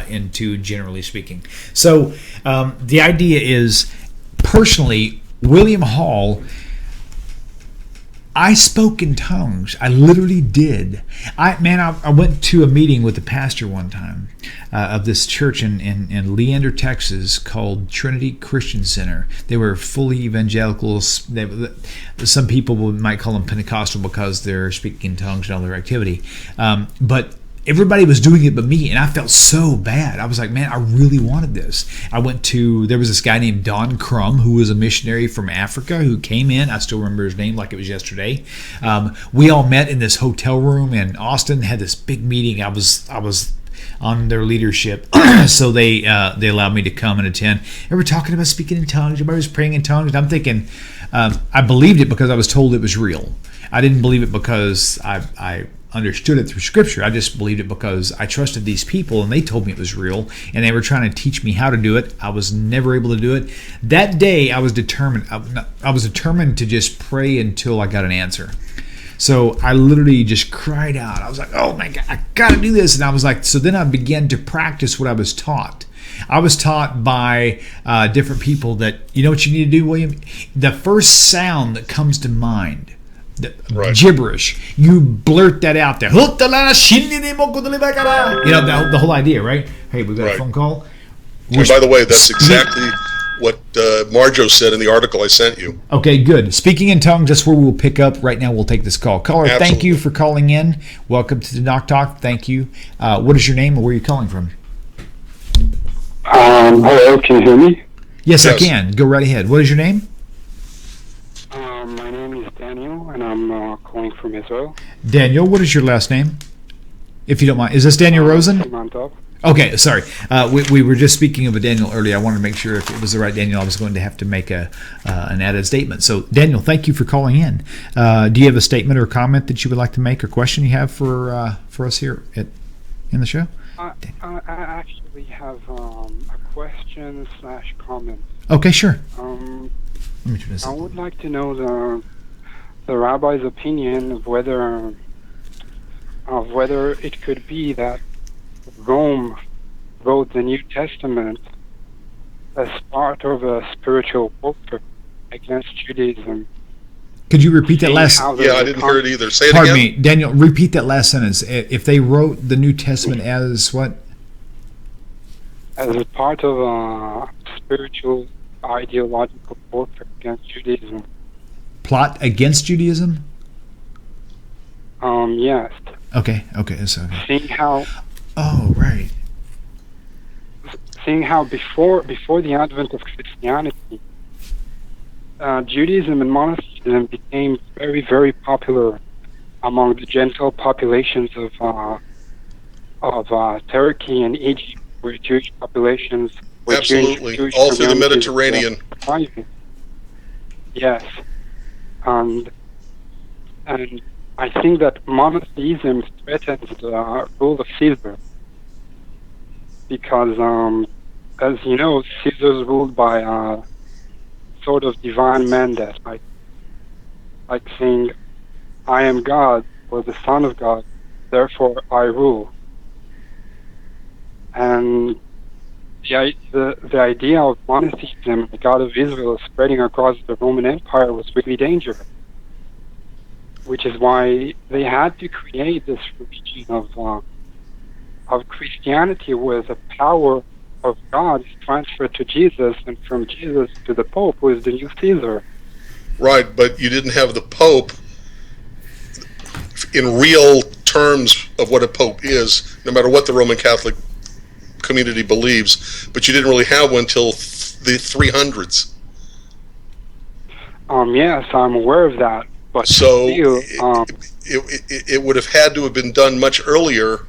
S2: into, generally speaking. So, the idea is, personally, William Hall. I spoke in tongues. I literally did. I went to a meeting with the pastor one time of this church in Leander, Texas, called Trinity Christian Center. They were fully evangelicals. Some people might call them Pentecostal because they're speaking in tongues and all their activity. But everybody was doing it but me, and I felt so bad. I was like, man, I really wanted this. There was this guy named Don Crum, who was a missionary from Africa, who came in. I still remember his name like it was yesterday. We all met in this hotel room in Austin, had this big meeting. I was on their leadership, so they allowed me to come and attend. They were talking about speaking in tongues. Everybody was praying in tongues, and I'm thinking, I believed it because I was told it was real. I didn't believe it because I understood it through Scripture. I just believed it because I trusted these people, and they told me it was real, and they were trying to teach me how to do it. I was never able to do it. That day, I was determined. I was determined to just pray until I got an answer. So I literally just cried out. I was like, oh my God, I got to do this. And I was like, so then I began to practice what I was taught. I was taught by different people that, you know what you need to do, William? The first sound that comes to mind, gibberish, you blurt that out there. You know, the whole idea, right? Hey, we've got a phone call.
S1: And by the way, that's exactly what Marjo said in the article I sent you.
S2: Okay, good. Speaking in tongues, that's where we'll pick up. Right now, we'll take this call. Caller,
S1: Absolutely.
S2: Thank you for calling in. Welcome to the Knock Talk. Thank you. What is your name and where are you calling from?
S3: Hello, can you hear me?
S2: Yes, I can. Go right ahead. What is your name?
S3: My name is Daniel, and I'm calling from Israel.
S2: Daniel, what is your last name? If you don't mind. Is this Daniel Rosen? Okay, sorry. We were just speaking of a Daniel earlier. I wanted to make sure if it was the right Daniel, I was going to have to make an added statement. So, Daniel, thank you for calling in. Do you have a statement or comment that you would like to make or question you have for us here in the show?
S3: I actually have a question slash comment.
S2: Okay, sure.
S3: I would like to know the rabbi's opinion of whether it could be that Rome wrote the New Testament as part of a spiritual warfare against Judaism.
S2: Could you repeat that last?
S1: Yeah, I didn't hear it either. Say it
S2: Pardon
S1: again.
S2: me, Daniel. Repeat that last sentence. If they wrote the New Testament as what?
S3: As a part of a spiritual, ideological warfare against Judaism.
S2: Plot against Judaism?
S3: Yes.
S2: Okay. That's okay.
S3: Seeing how.
S2: Oh, right.
S3: Seeing how before the advent of Christianity, Judaism and monotheism became very, very popular among the Gentile populations of Turkey and Egypt, where Jewish populations were
S1: Absolutely,
S3: Jewish
S1: all through the
S3: communities
S1: Mediterranean.
S3: Yes, and I think that monotheism threatens the rule of Caesar because, as you know, Caesar's ruled by a sort of divine mandate, like saying, "I am God," or the Son of God, therefore I rule. And the idea of monotheism, the God of Israel, spreading across the Roman Empire was really dangerous, which is why they had to create this religion of Christianity, where the power of God is transferred to Jesus, and from Jesus to the Pope, who is the new Caesar.
S1: Right, but you didn't have the Pope in real terms of what a Pope is, no matter what the Roman Catholic community believes, but you didn't really have one until the 300s.
S3: Yes, I'm aware of that. But
S1: so
S3: still,
S1: it would have had to have been done much earlier,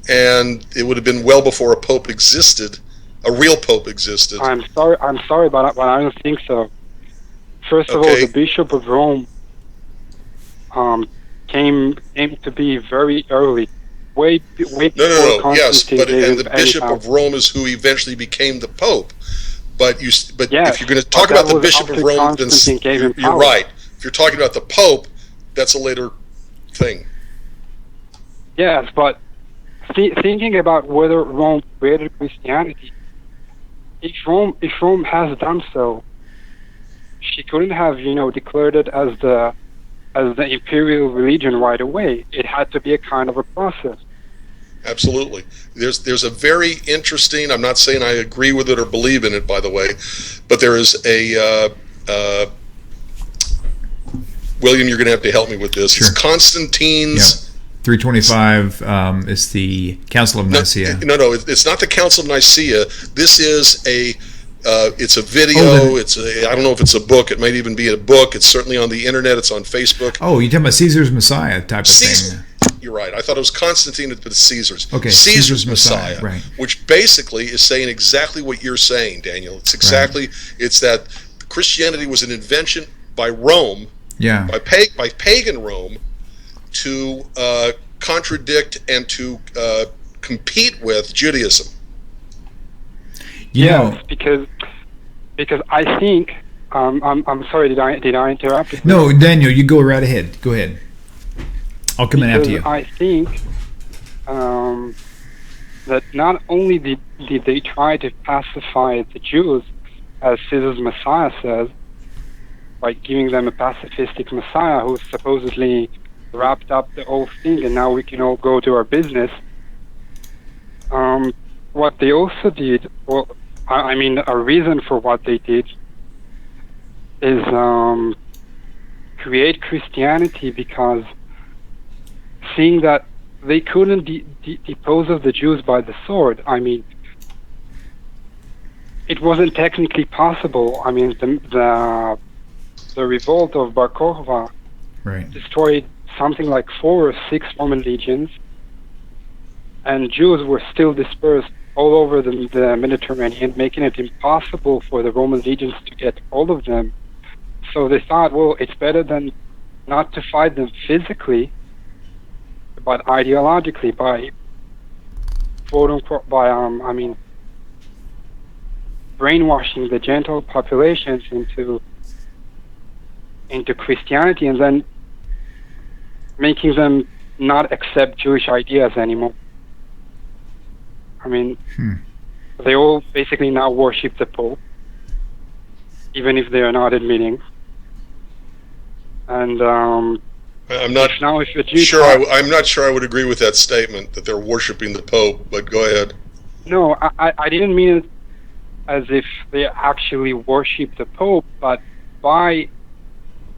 S1: and it would have been well before a Pope existed, a real Pope existed.
S3: I'm sorry, but I don't think so. First of all, the Bishop of Rome came to be very early. Way before Constantine.
S1: Yes, but and the Bishop
S3: power.
S1: of Rome is who eventually became the Pope. But
S3: yes,
S1: if you're going to talk about the Bishop of Rome, then you're right. If you're talking about the Pope, that's a later thing.
S3: Yes, but thinking about whether Rome created Christianity, if Rome has done so, she couldn't have declared it as the imperial religion right away. It had to be a kind of a process.
S1: Absolutely. There's a very interesting, I'm not saying I agree with it or believe in it, by the way, but there is a, William, you're going to have to help me with this. Sure. It's Constantine's...
S2: Yep. 325 is the Council of Nicaea.
S1: No, it's not the Council of Nicaea. This is it's a video. I don't know if it's a book. It might even be a book. It's certainly on the internet. It's on Facebook.
S2: Oh, you're talking about Caesar's Messiah type of thing.
S1: You're right. I thought it was Constantine, but it's Caesar's.
S2: Okay,
S1: Caesar's Messiah,
S2: right.
S1: Which basically is saying exactly what you're saying, Daniel. It's exactly, it's that Christianity was an invention by Rome, by pagan Rome, to contradict and to compete with Judaism.
S3: Yes, because I think I'm sorry. Did I interrupt you?
S2: No, Daniel, you go right ahead. Go ahead. I'll come in after you.
S3: I think that not only did they try to pacify the Jews, as Caesar's Messiah says, by giving them a pacifistic Messiah who supposedly wrapped up the whole thing, and now we can all go to our business. What they also did, well, I mean, a reason for what they did is create Christianity, because seeing that they couldn't depose of the Jews by the sword, I mean, it wasn't technically possible. I mean, the revolt of Bar Kokhba destroyed something like 4 or 6 Roman legions, and Jews were still dispersed all over the Mediterranean, making it impossible for the Roman legions to get all of them. So they thought, well, it's better than not to fight them physically, but ideologically, by quote unquote, by brainwashing the Gentile populations into Christianity, and then making them not accept Jewish ideas anymore. I mean, they all basically now worship the Pope, even if they are not admitting. And
S1: I'm not sure I would agree with that statement that they're worshiping the Pope. But go ahead.
S3: No, I didn't mean it as if they actually worship the Pope, but by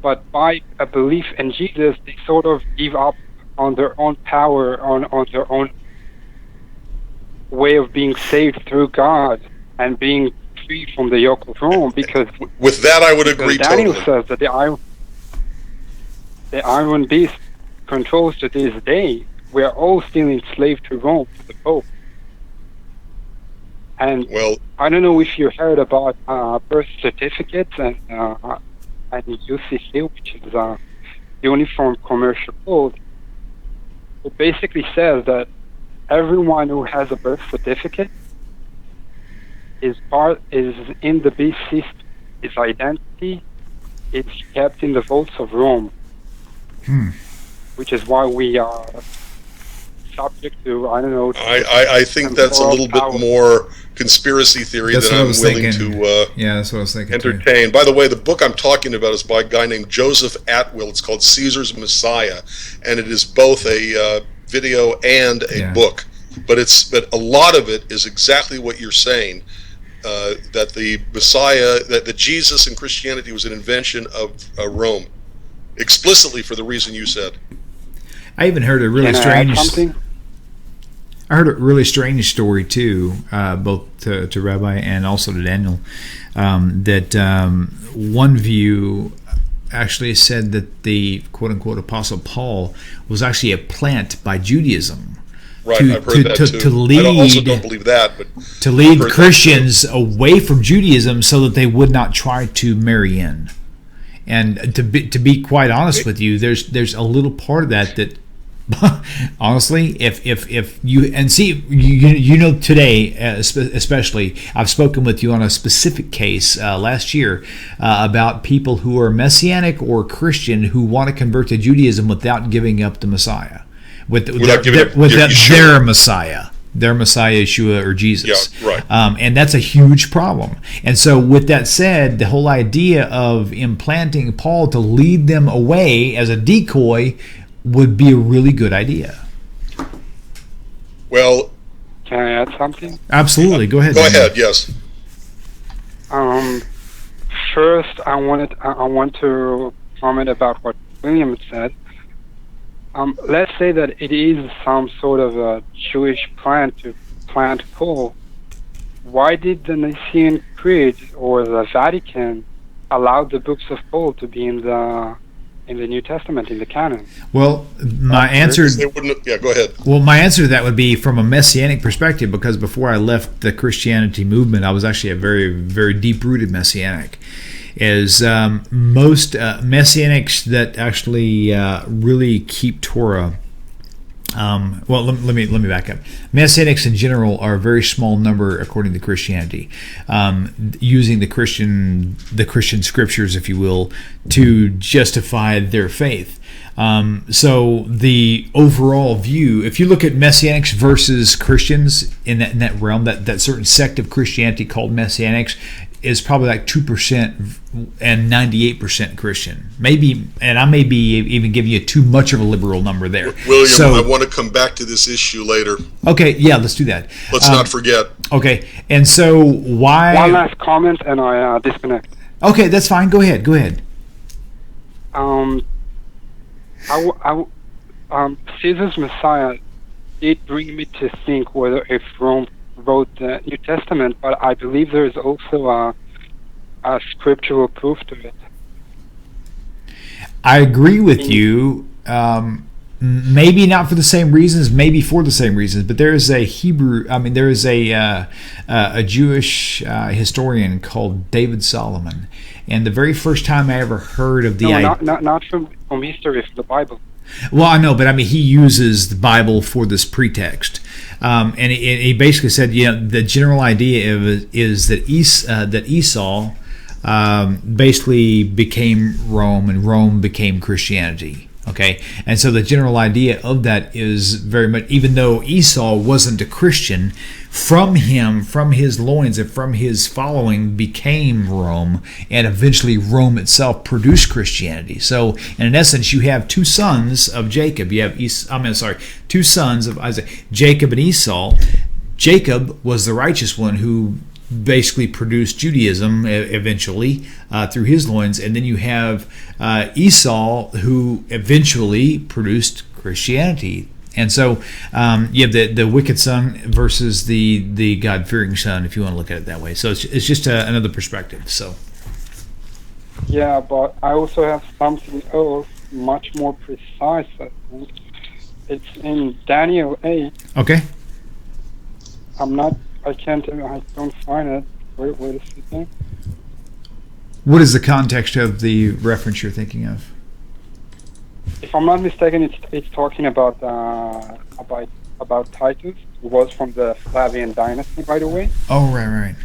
S3: a belief in Jesus, they sort of give up on their own power, on their own way of being saved through God and being free from the yoke of Rome. Because
S1: with that, I would agree.
S3: Daniel
S1: totally
S3: says that the iron beast controls to this day. We are all still enslaved to Rome, to the Pope. And I don't know if you heard about birth certificates and UCC, which is Uniform Commercial Code. It basically says that everyone who has a birth certificate is in the beast system. Its identity is kept in the vaults of Rome, which is why we are subject to, I don't know.
S1: I think that's a little bit more conspiracy theory
S2: than
S1: I'm willing to
S2: that's what I was thinking
S1: entertain.
S2: Too.
S1: By the way, the book I'm talking about is by a guy named Joseph Atwill. It's called Caesar's Messiah, and it is both a video and a book. But a lot of it is exactly what you're saying, that the Messiah, that Jesus and Christianity was an invention of Rome, explicitly for the reason you said.
S2: I even heard a really strange. I heard a really strange story too, both to Rabbi and also to Daniel. That one view actually said that the quote unquote Apostle Paul was actually a plant by Judaism.
S1: Right, I've heard that too.
S2: To lead,
S1: I also don't believe that, but
S2: to lead Christians away from Judaism so that they would not try to marry in. And to be quite honest with you, there's a little part of that honestly, if you and see you know today especially, I've spoken with you on a specific case last year about people who are Messianic or Christian who want to convert to Judaism without giving up the Messiah. Without their Messiah, Yeshua or Jesus.
S1: Yeah, right.
S2: And that's a huge problem. And so with that said, the whole idea of implanting Paul to lead them away as a decoy would be a really good idea.
S1: Well,
S3: can I add something?
S2: Absolutely. Go ahead.
S1: Go ahead, yes.
S3: First, I want to comment about what William said. Let's say that it is some sort of a Jewish plan to plant Paul. Why did the Nicene Creed or the Vatican allow the books of Paul to be in the New Testament, in the canon?
S2: Well, my answer.
S1: Go ahead.
S2: Well, my answer to that would be from a Messianic perspective, because before I left the Christianity movement, I was actually a very, very deep-rooted Messianic. Is most Messianics that actually really keep Torah. Well, let me back up. Messianics in general are a very small number according to Christianity, using the Christian scriptures, if you will, to justify their faith. So the overall view, if you look at Messianics versus Christians in that realm, that certain sect of Christianity called Messianics is probably like 2% and 98% Christian. Maybe, and I may be even giving you too much of a liberal number there.
S1: William, I want to come back to this issue later.
S2: Okay, yeah, let's do that.
S1: Let's not forget.
S2: Okay, and so why...
S3: One last comment and I disconnect.
S2: Okay, that's fine. Go ahead.
S3: Caesar's Messiah did bring me to think whether if Rome wrote the New Testament, but I believe there is also a scriptural proof to it.
S2: I agree with you. Maybe not for the same reasons, maybe for the same reasons, but there is a Jewish historian called David Solomon, and the very first time I ever heard of the
S3: not from history, from the Bible.
S2: Well, I know, but I mean, he uses the Bible for this pretext, and he basically said, the general idea is that Esau basically became Rome, and Rome became Christianity. Okay, and so the general idea of that is very much, even though Esau wasn't a Christian, from his loins and from his following became Rome, and eventually Rome itself produced Christianity. So, in essence, you have two sons of Jacob. You have two sons of Isaac, Jacob and Esau. Jacob was the righteous one who basically produced Judaism eventually through his loins, and then you have Esau, who eventually produced Christianity. And so you have the wicked son versus the God-fearing son, if you want to look at it that way. So it's just another perspective. So
S3: yeah, but I also have something else much more precise. I think it's in Daniel 8.
S2: Okay.
S3: I don't find it. Wait a second.
S2: What is the context of the reference you're thinking of?
S3: If I'm not mistaken, it's talking about Titus, who was from the Flavian dynasty, by the way.
S2: Oh, right.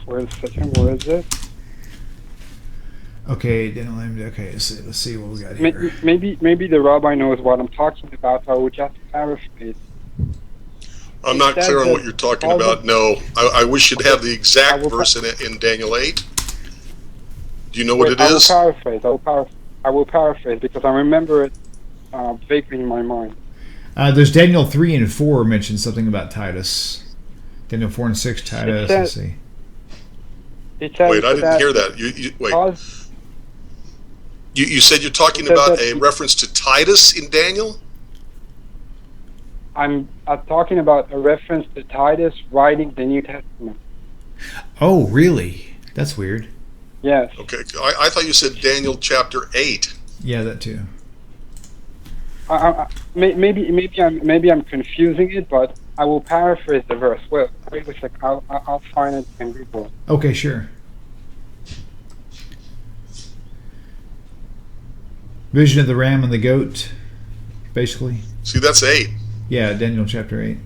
S3: Wait a second. Where is it?
S2: Okay, let's see what we got here.
S3: Maybe the rabbi knows what I'm talking about. I would just paraphrase.
S1: I'm not clear on what you're talking about. No, I wish you'd have the exact verse in Daniel 8. Do you know what it is?
S3: I will paraphrase because I remember it vaguely in my mind.
S2: There's Daniel 3 and 4 mentions something about Titus. Daniel 4 and 6, Titus. Let's see.
S1: Wait, I didn't hear that. Wait. You said you're talking about a reference to Titus in Daniel?
S3: I'm talking about a reference to Titus writing the New Testament.
S2: Oh, really? That's weird.
S3: Yes.
S1: Okay, I thought you said Daniel chapter 8.
S2: Yeah, that too.
S3: Maybe I'm confusing it, but I will paraphrase the verse. Well, wait a second. I'll find it and Google.
S2: Okay, sure. Vision of the ram and the goat, basically.
S1: See, that's 8.
S2: Yeah, Daniel chapter 8.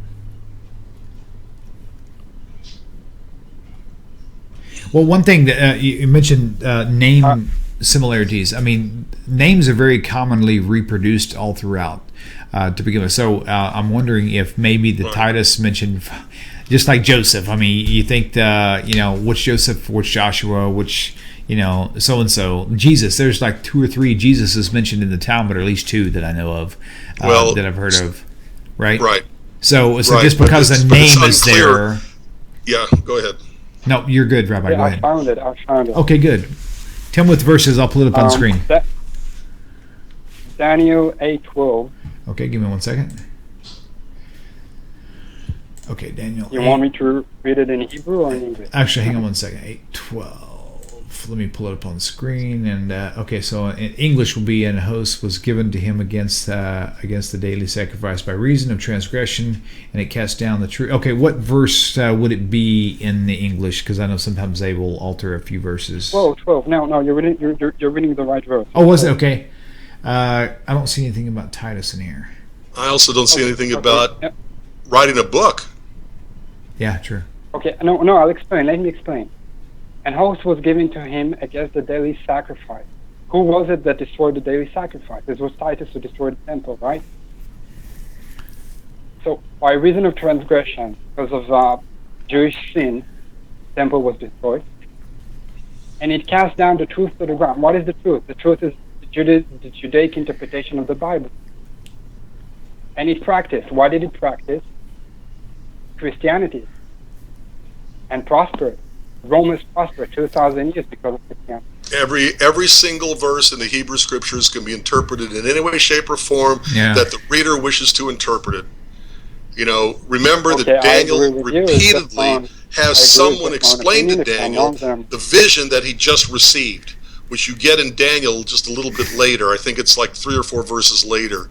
S2: Well, one thing that you mentioned, name similarities. I mean, names are very commonly reproduced all throughout to begin with. So I'm wondering if maybe the Titus mentioned, just like Joseph. I mean, you think which Joseph, which Joshua, which so-and-so. Jesus, there's like 2 or 3 Jesuses mentioned in the Talmud, or at least 2 that I know of, that I've heard of. Right?
S1: Right.
S2: So just because the name is there.
S1: Yeah, go ahead.
S2: No, you're good, Rabbi.
S3: Yeah,
S2: go ahead.
S3: I found it.
S2: Okay, good. Tell me what the verse is. I'll pull it up on the screen.
S3: Daniel 8:12.
S2: Okay, give me 1 second. Okay, Daniel.
S3: You want me to read it in Hebrew or in English?
S2: Actually, hang on 1 second. 8:12. Let me pull it up on the screen. And okay, so in English will be, and a host was given to him against the daily sacrifice by reason of transgression, and it cast down the true. Okay, what verse would it be in the English? Because I know sometimes they will alter a few verses.
S3: 12. No, you're reading the right verse.
S2: Oh, was it? Okay. I don't see anything about Titus in here.
S1: I also don't see anything about writing a book.
S2: Yeah, true.
S3: Okay, no, I'll explain. Let me explain. And host was given to him against the daily sacrifice. Who was it that destroyed the daily sacrifice? It was Titus who destroyed the temple, right? So, by reason of transgression, because of Jewish sin, the temple was destroyed. And it cast down the truth to the ground. What is the truth? The truth is the Judaic interpretation of the Bible. And it practiced. Why did it practice? Christianity. And prospered. Rome has prospered 2,000 years because of Christianity.
S1: Every single verse in the Hebrew Scriptures can be interpreted in any way, shape, or form that the reader wishes to interpret it. Remember that Daniel repeatedly has someone explain to Daniel the vision that he just received, which you get in Daniel just a little bit later. I think it's like 3 or 4 verses later,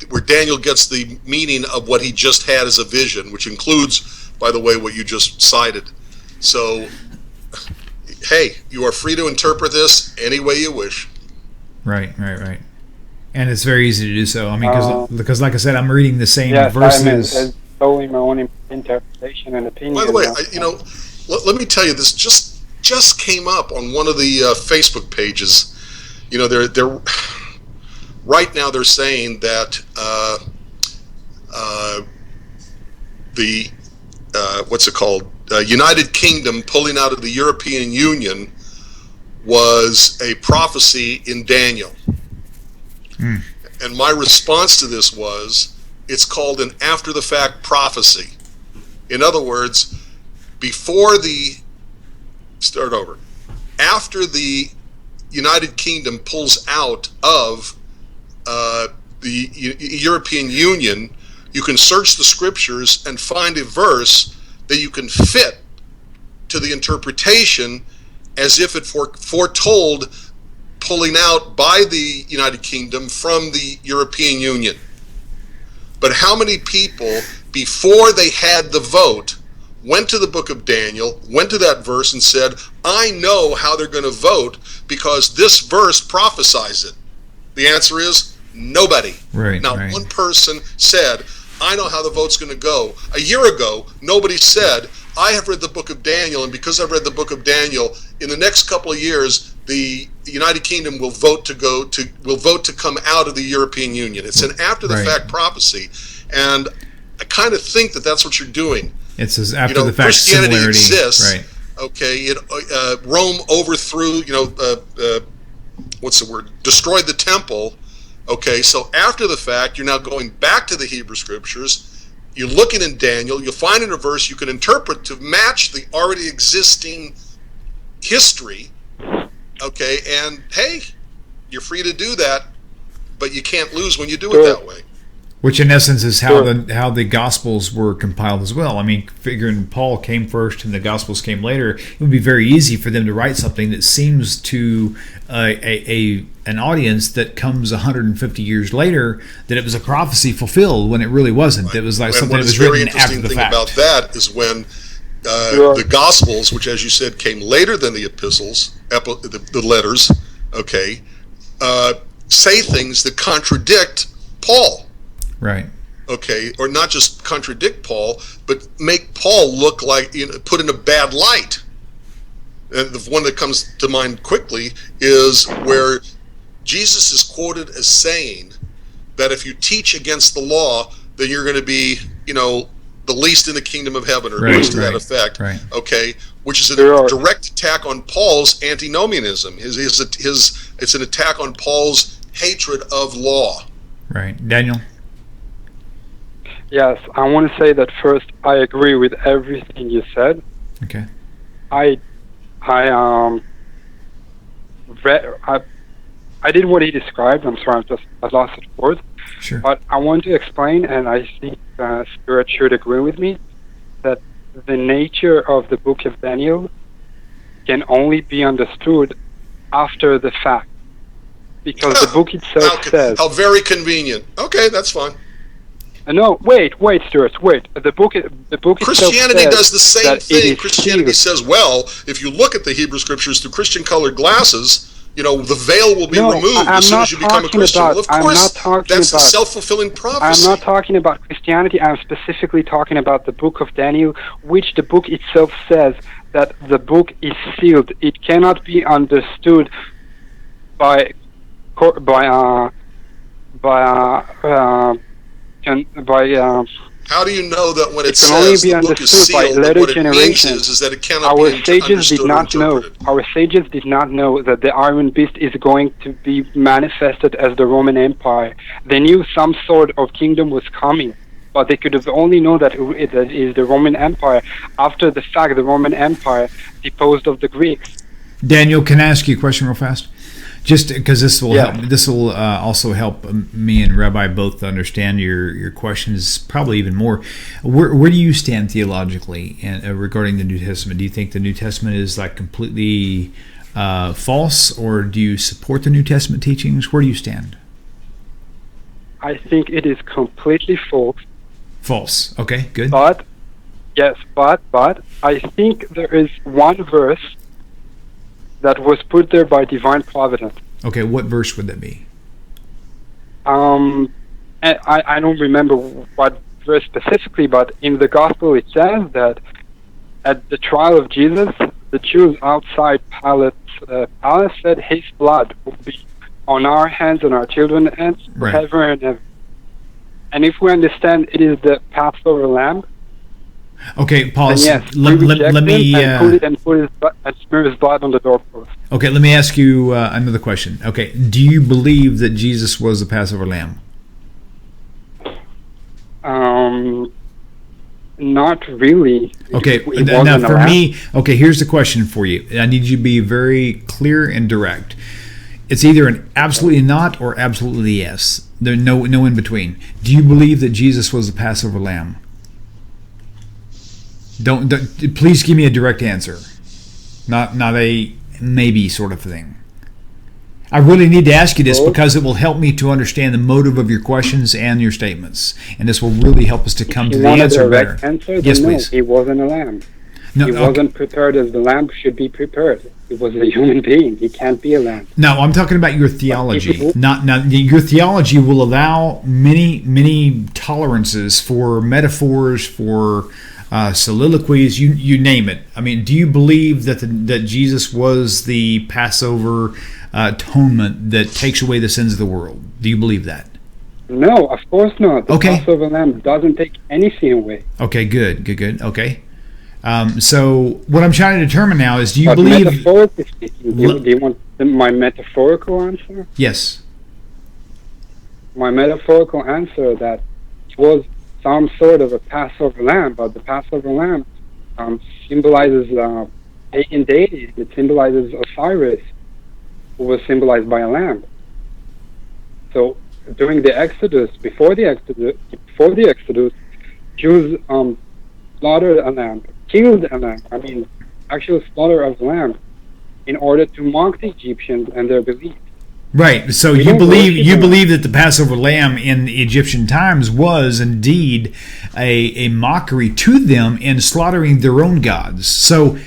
S1: where Daniel gets the meaning of what he just had as a vision, which includes by the way, what you just cited. So, hey, you are free to interpret this any way you wish.
S2: Right. And it's very easy to do so. I mean, because like I said, I'm reading the same verses.
S3: It's totally my own interpretation and opinion.
S1: By the way, let me tell you, this just came up on one of the Facebook pages. They're right now they're saying that the what's it called? United Kingdom pulling out of the European Union was a prophecy in Daniel. And my response to this was, it's called an after-the-fact prophecy. In other words, after the United Kingdom pulls out of the European Union, you can search the scriptures and find a verse that you can fit to the interpretation as if it foretold pulling out by the United Kingdom from the European Union. But how many people, before they had the vote, went to the book of Daniel, went to that verse and said, I know how they're going to vote because this verse prophesies it? The answer is nobody. Not one person said, I know how the vote's going to go. A year ago, nobody said, I have read the book of Daniel, and because I've read the book of Daniel, in the next couple of years, the United Kingdom will vote to come out of the European Union. It's an after-the-fact prophecy, and I kind of think that that's what you're doing.
S2: It's as after-the-fact
S1: Christianity
S2: similarity.
S1: Exists.
S2: Right.
S1: Okay, Rome overthrew. What's the word? Destroyed the temple. Okay, so after the fact, you're now going back to the Hebrew Scriptures. You're looking in Daniel. You'll find in a verse you can interpret to match the already existing history. Okay, and hey, you're free to do that, but you can't lose when you do it that way.
S2: Which, in essence, is how the Gospels were compiled as well. I mean, figuring Paul came first and the Gospels came later, it would be very easy for them to write something that seems to an audience that comes 150 years later that it was a prophecy fulfilled when it really wasn't. It was like something that was written after the fact.
S1: What is very interesting about that is when the Gospels, which, as you said, came later than the epistles, the letters, okay, say things that contradict Paul.
S2: Right.
S1: Okay, or not just contradict Paul, but make Paul look like, put in a bad light. And the one that comes to mind quickly is where Jesus is quoted as saying that if you teach against the law, then you're going to be, the least in the kingdom of heaven, or words to that effect. Right. Okay, which is a direct attack on Paul's antinomianism. It's an attack on Paul's hatred of law.
S2: Right, Daniel.
S3: Yes, I want to say that first. I agree with everything you said.
S2: Okay.
S3: I did what he described. I'm sorry, I lost the word.
S2: Sure.
S3: But I want to explain, and I think Stuart should agree with me, that the nature of the book of Daniel can only be understood after the fact, because the book itself says.
S1: How very convenient. Okay, that's fine.
S3: No, wait, Stuart, wait. The book
S1: Christianity
S3: itself
S1: does the same thing. Christianity
S3: sealed.
S1: says, well, if you look at the Hebrew Scriptures through Christian-colored glasses, the veil will be removed as soon as you become a Christian. Well, of course, that's a self-fulfilling prophecy.
S3: I'm not talking about Christianity. I'm specifically talking about the book of Daniel, which the book itself says that the book is sealed. It cannot be understood by
S1: how do you know that when it says the book is sealed, what it means is that it cannot be understood or interpreted?
S3: Our sages did not know that the Iron Beast is going to be manifested as the Roman Empire. They knew some sort of kingdom was coming, but they could have only known that it is the Roman Empire after the fact. The Roman Empire deposed of the Greeks.
S2: Daniel, can I ask you a question real fast? Just because this will help. This will also help me and Rabbi both understand your questions, probably even more. Where do you stand theologically regarding the New Testament? Do you think the New Testament is like completely false, or do you support the New Testament teachings? Where do you stand?
S3: I think it is completely false.
S2: False. Okay, good.
S3: But Yes, but I think there is one verse that was put there by divine providence.
S2: Okay, what verse would that be?
S3: I don't remember what verse specifically, but in the gospel it says that at the trial of Jesus, the Jews outside Pilate's palace said his blood will be on our hands and our children's hands forever and ever. And if we understand it is the Passover lamb,
S2: okay, Paul.
S3: Yes,
S2: let me
S3: and smear his blood on the doorpost.
S2: Okay, let me ask you another question. Okay, do you believe that Jesus was the Passover lamb?
S3: Not really.
S2: Okay, now for me, okay, here's the question for you. I need you to be very clear and direct. It's either an absolutely not or absolutely yes. There's no in between. Do you believe that Jesus was the Passover lamb? Don't please give me a direct answer. Not a maybe sort of thing. I really need to ask you this because it will help me to understand the motive of your questions and your statements, and this will really help us to come to the answer better. Yes, please.
S3: He wasn't a lamb.
S2: No,
S3: he wasn't prepared as the lamb should be prepared. He was a human being. He can't be a lamb.
S2: No, I'm talking about your theology. Not your theology will allow many tolerances for metaphors, for soliloquies, you name it. I mean, do you believe that that Jesus was the Passover atonement that takes away the sins of the world? Do you believe that?
S3: No, of course not. The
S2: Okay.
S3: Passover lamb doesn't take anything away.
S2: Okay, good. Okay. So what I'm trying to determine now is, do you
S3: But
S2: believe?
S3: Metaphorically speaking, do you want my metaphorical answer?
S2: Yes.
S3: My metaphorical answer that it was some sort of a Passover lamb, but the Passover lamb symbolizes pagan deities. It symbolizes Osiris, who was symbolized by a lamb. So during the Exodus, before the Exodus, Jews slaughtered a lamb, killed a lamb. I mean, actual slaughter of a lamb, in order to mock the Egyptians and their belief.
S2: Right. So you believe that the Passover lamb in Egyptian times was indeed a mockery to them in slaughtering their own gods. So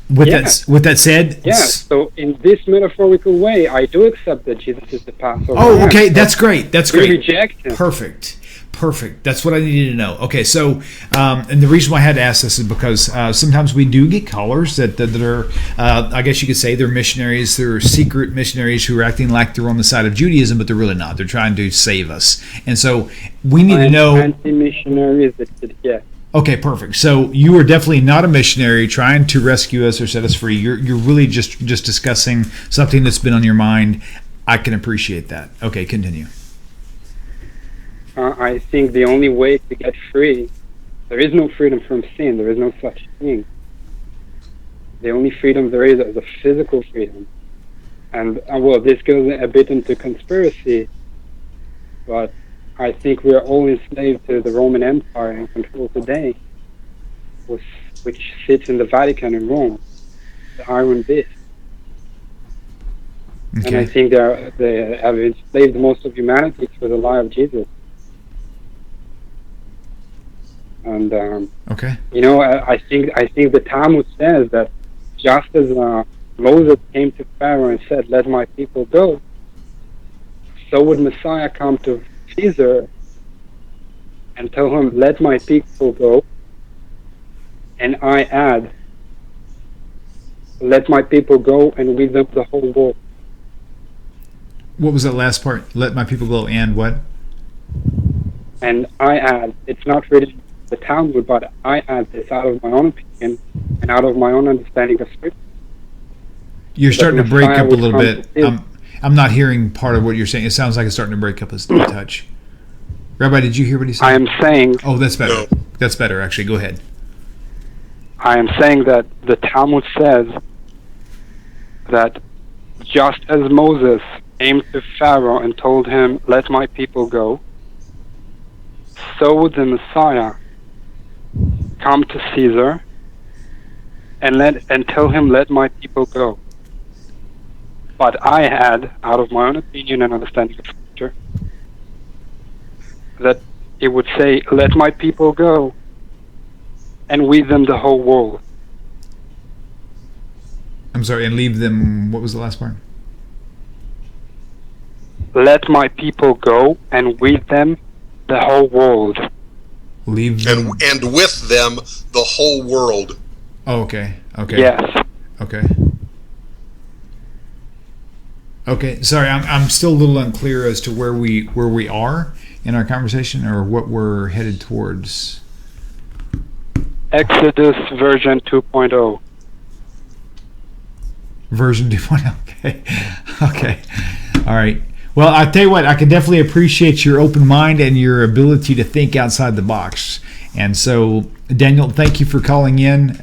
S2: with that said,
S3: yes. So in this metaphorical way, I do accept that Jesus is the Passover lamb.
S2: Oh, okay. That's great. That's great.
S3: Reject him.
S2: Perfect. That's what I needed to know. Okay, so and the reason why I had to ask this is because sometimes we do get callers that are, I guess you could say, they're missionaries, they're secret missionaries who are acting like they're on the side of Judaism, but they're really not. They're trying to save us, and so we need to know.
S3: Anti-missionaries, yeah.
S2: Okay, perfect. So you are definitely not a missionary trying to rescue us or set us free. You're really just discussing something that's been on your mind. I can appreciate that. Okay, continue.
S3: I think the only way to get free, there is no freedom from sin. There is no such thing. The only freedom there is a physical freedom. And, well, this goes a bit into conspiracy, but I think we are all enslaved to the Roman Empire and control today, which sits in the Vatican in Rome, the Iron Beast. Okay. And I think they have enslaved most of humanity through the lie of Jesus. And
S2: okay,
S3: I think the Talmud says that just as Moses came to Pharaoh and said, "Let my people go," so would Messiah come to Caesar and tell him, "Let my people go," and I add, "Let my people go and lead them the whole world."
S2: What was that last part? Let my people go and what?
S3: And I add, it's not written the Talmud, but I add this out of my own opinion and out of my own understanding of Scripture.
S2: You're starting to break up a little bit. I'm not hearing part of what you're saying. It sounds like it's starting to break up a touch. Rabbi, did you hear what he said?
S3: I am saying...
S2: Oh, that's better. No. That's better, actually. Go ahead.
S3: I am saying that the Talmud says that just as Moses came to Pharaoh and told him, "Let my people go," so would the Messiah come to Caesar and tell him, "Let my people go." But I had, out of my own opinion and understanding of Scripture, that it would say, "Let my people go," and with them the whole world.
S2: I'm sorry, and leave them, what was the last part?
S3: Let my people go, and with them the whole world.
S2: Leave them.
S1: And with them the whole world.
S2: Oh, okay.
S3: Yes.
S2: Okay, sorry, I'm still a little unclear as to where we are in our conversation, or what we're headed towards.
S3: Exodus version 2.0.
S2: Version 2.0. Okay. All right. Well, I tell you what, I can definitely appreciate your open mind and your ability to think outside the box. And so, Daniel, thank you for calling in.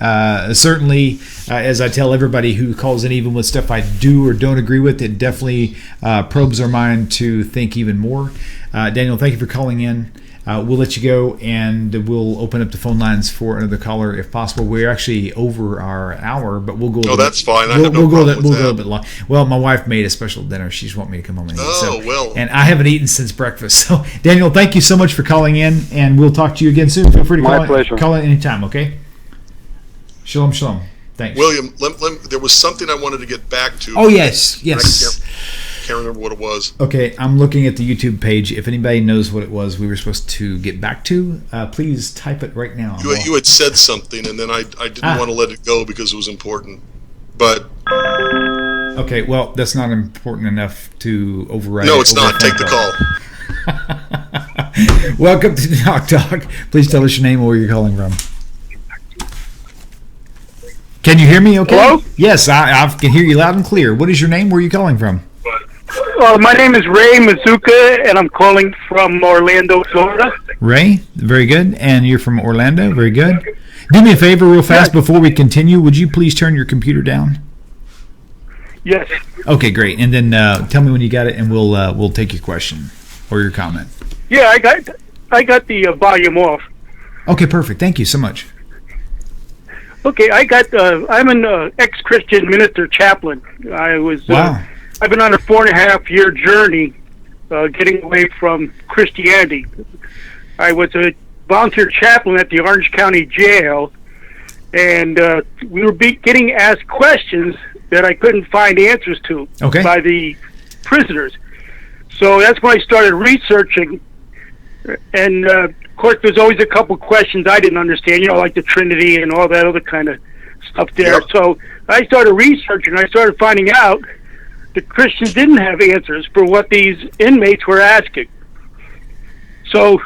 S2: Certainly, as I tell everybody who calls in, even with stuff I do or don't agree with, it definitely probes our mind to think even more. Daniel, thank you for calling in. We'll let you go, and we'll open up the phone lines for another caller if possible. We're actually over our hour, but we'll go.
S1: Oh, that's fine.
S2: We'll go a little bit long. Well, my wife made a special dinner. She's wanting me to come home and eat.
S1: Oh, well.
S2: And I haven't eaten since breakfast. So, Daniel, thank you so much for calling in, and we'll talk to you again soon. Feel free to call in anytime, okay? Shalom, shalom. Thanks.
S1: William, there was something I wanted to get back to.
S2: Oh, yes.
S1: I can't remember what it was.
S2: Okay, I'm looking at the YouTube page. If anybody knows what it was we were supposed to get back to, please type it right now.
S1: You had said something, and then I didn't want to let it go because it was important. But
S2: okay, well, that's not important enough to override.
S1: No, it's not. Take the
S2: call. Welcome to Knock Talk. Please tell us your name and where you're calling from. Can you hear me okay?
S4: Hello?
S2: Yes, I can hear you loud and clear. What is your name? Where are you calling from?
S4: My name is Ray Mazuka, and I'm calling from Orlando, Florida.
S2: Ray, very good. And you're from Orlando, very good. Do me a favor real fast before we continue. Would you please turn your computer down?
S4: Yes.
S2: Okay, great. And then tell me when you got it, and we'll take your question or your comment.
S4: Yeah, I got the volume off.
S2: Okay, perfect. Thank you so much.
S4: Okay, I'm an ex-Christian minister chaplain.
S2: Wow.
S4: I've been on a 4.5-year journey getting away from Christianity. I was a volunteer chaplain at the Orange County Jail, and we were getting asked questions that I couldn't find answers to by the prisoners. So that's when I started researching, and of course there's always a couple questions I didn't understand, like the Trinity and all that other kind of stuff there. Yep. So I started researching, I started finding out the Christians didn't have answers for what these inmates were asking. So,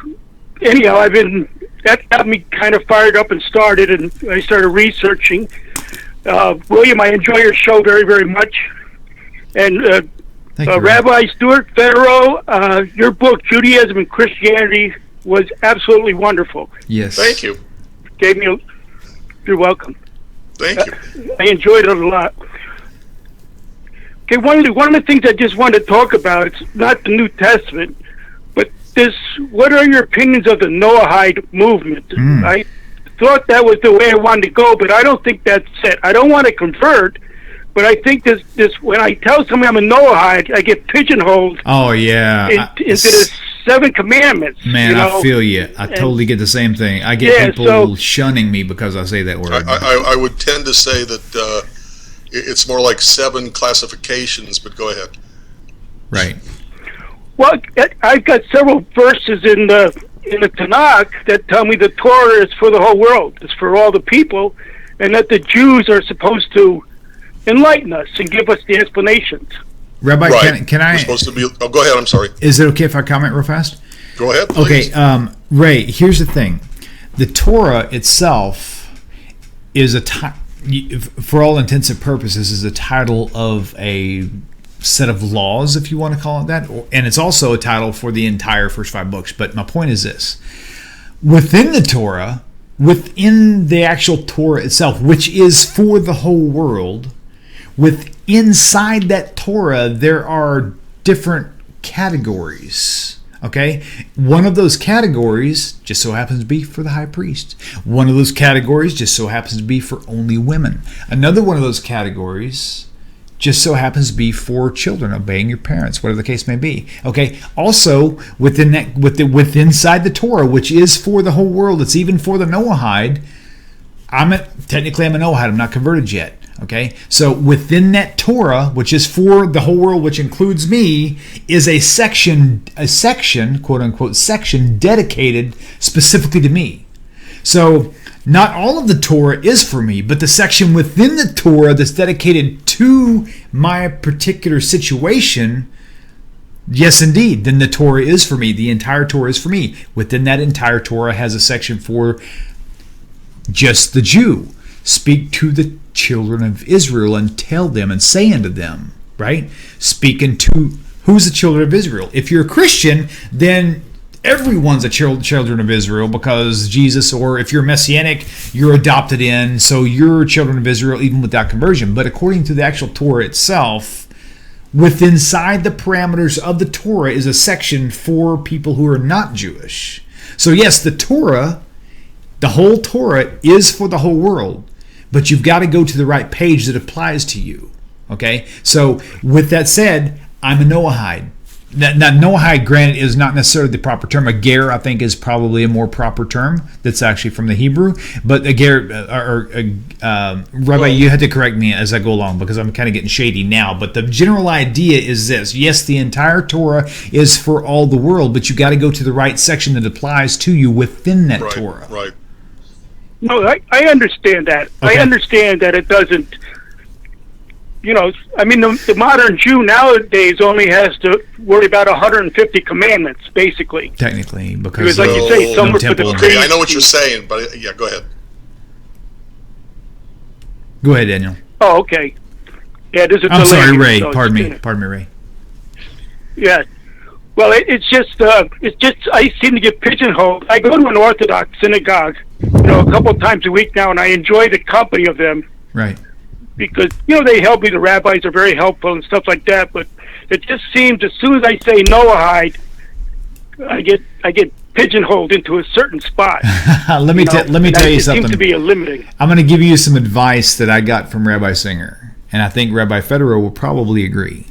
S4: anyhow, that got me kind of fired up and started, and I started researching. William, I enjoy your show very, very much. And Rabbi Stuart, Federow, your book, Judaism and Christianity, was absolutely wonderful.
S2: Yes.
S1: Thank you.
S4: You're welcome.
S1: Thank you.
S4: I enjoyed it a lot. Okay, one of the things I just wanted to talk about, it's not the New Testament, but what are your opinions of the Noahide movement? I thought that was the way I wanted to go, but I don't think that's it. I don't want to convert, but I think this when I tell somebody I'm a Noahide, I get pigeonholed.
S2: Oh, yeah.
S4: Into the 7 commandments.
S2: Man, I feel you. I totally get the same thing. I get people shunning me because I say that word.
S1: I would tend to say that it's more like 7 classifications, but go ahead.
S2: Right.
S4: Well, I've got several verses in the Tanakh that tell me the Torah is for the whole world. It's for all the people, and that the Jews are supposed to enlighten us and give us the explanations.
S2: Rabbi, can I?
S1: We're supposed to be. Oh, go ahead. I'm sorry.
S2: Is it okay if I comment real fast?
S1: Go ahead, please.
S2: Okay, Ray. Here's the thing: the Torah itself is for all intents and purposes, is a title of a set of laws, if you want to call it that, and it's also a title for the entire first 5 books. But my point is this: within the Torah, within the actual Torah itself, which is for the whole world, inside that Torah, there are different categories. Okay? One of those categories just so happens to be for the high priest. One of those categories just so happens to be for only women. Another one of those categories just so happens to be for children, obeying your parents, whatever the case may be. Okay? Also, inside the Torah, which is for the whole world, it's even for the Noahide, technically I'm a Noahide. I'm not converted yet. Okay, so within that Torah, which is for the whole world, which includes me, is a section, quote unquote, section dedicated specifically to me. So not all of the Torah is for me, but the section within the Torah that's dedicated to my particular situation, yes, indeed, then the Torah is for me. The entire Torah is for me. Within that entire Torah has a section for just the Jew. Speak to the children of Israel and tell them and say unto them, right? Speaking to who's the children of Israel. If you're a Christian, then everyone's a children of Israel because Jesus, or if you're Messianic, you're adopted in, so you're children of Israel even without conversion. But according to the actual Torah itself, inside the parameters of the Torah is a section for people who are not Jewish. So yes, the Torah, the whole Torah is for the whole world, but you've got to go to the right page that applies to you. Okay? So with that said, I'm a Noahide. Now, Noahide, granted, is not necessarily the proper term. A ger, I think, is probably a more proper term. That's actually from the Hebrew. But a ger, Rabbi, you had to correct me as I go along because I'm kind of getting shady now. But the general idea is this. Yes, the entire Torah is for all the world, but you got to go to the right section that applies to you within that Torah.
S1: Right.
S4: No, I understand that. Okay. I understand that it doesn't, I mean, the modern Jew nowadays only has to worry about 150 commandments, basically.
S2: Technically, because
S4: like you say, some are for the
S1: Okay, I know what you're saying, but yeah, go ahead.
S2: Go ahead, Daniel.
S4: Oh, okay. Yeah, there's a
S2: I'm sorry,
S4: delay,
S2: Ray.
S4: so
S2: Pardon me, Ray.
S4: Yeah. Well, it's just I seem to get pigeonholed. I go to an Orthodox synagogue, a couple of times a week now, and I enjoy the company of them.
S2: Right.
S4: Because they help me. The rabbis are very helpful and stuff like that. But it just seems as soon as I say Noahide, I get pigeonholed into a certain spot.
S2: let me tell you something.
S4: It seems to be a limiting.
S2: I'm going to give you some advice that I got from Rabbi Singer, and I think Rabbi Federow will probably agree.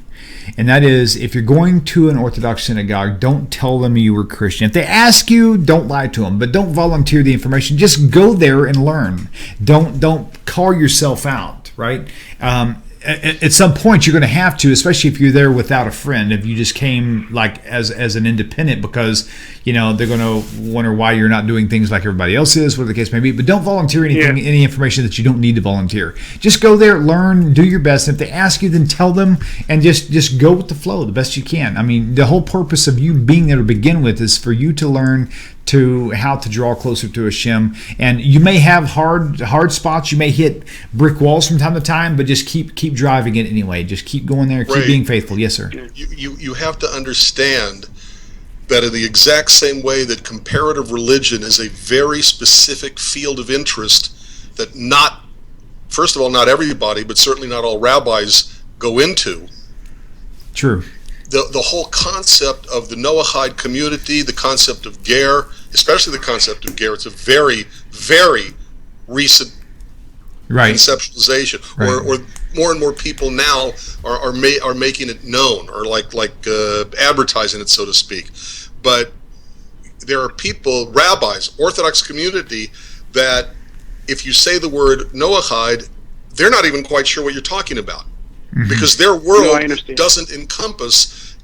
S2: And that is, if you're going to an Orthodox synagogue, don't tell them you were Christian. If they ask you, don't lie to them, but don't volunteer the information. Just go there and learn. Don't call yourself out, right? At some point, you're going to have to, especially if you're there without a friend. If you just came like as an independent, because they're going to wonder why you're not doing things like everybody else is, whatever the case may be. But don't volunteer any information that you don't need to volunteer. Just go there, learn, do your best. And if they ask you, then tell them, and just go with the flow the best you can. I mean, the whole purpose of you being there to begin with is for you to learn to how to draw closer to Hashem. And you may have hard spots, you may hit brick walls from time to time, but just keep driving it anyway. Just keep going there, keep being faithful. Yes, sir.
S1: You have to understand that in the exact same way that comparative religion is a very specific field of interest that first of all, not everybody, but certainly not all rabbis go into.
S2: True.
S1: The whole concept of the Noahide community, the concept of ger, especially the concept of ger, it's a very, very recent conceptualization, or more and more people now are making it known, or like advertising it, so to speak. But there are people, rabbis, Orthodox community, that if you say the word Noahide, they're not even quite sure what you're talking about. Mm-hmm. Because their world doesn't encompass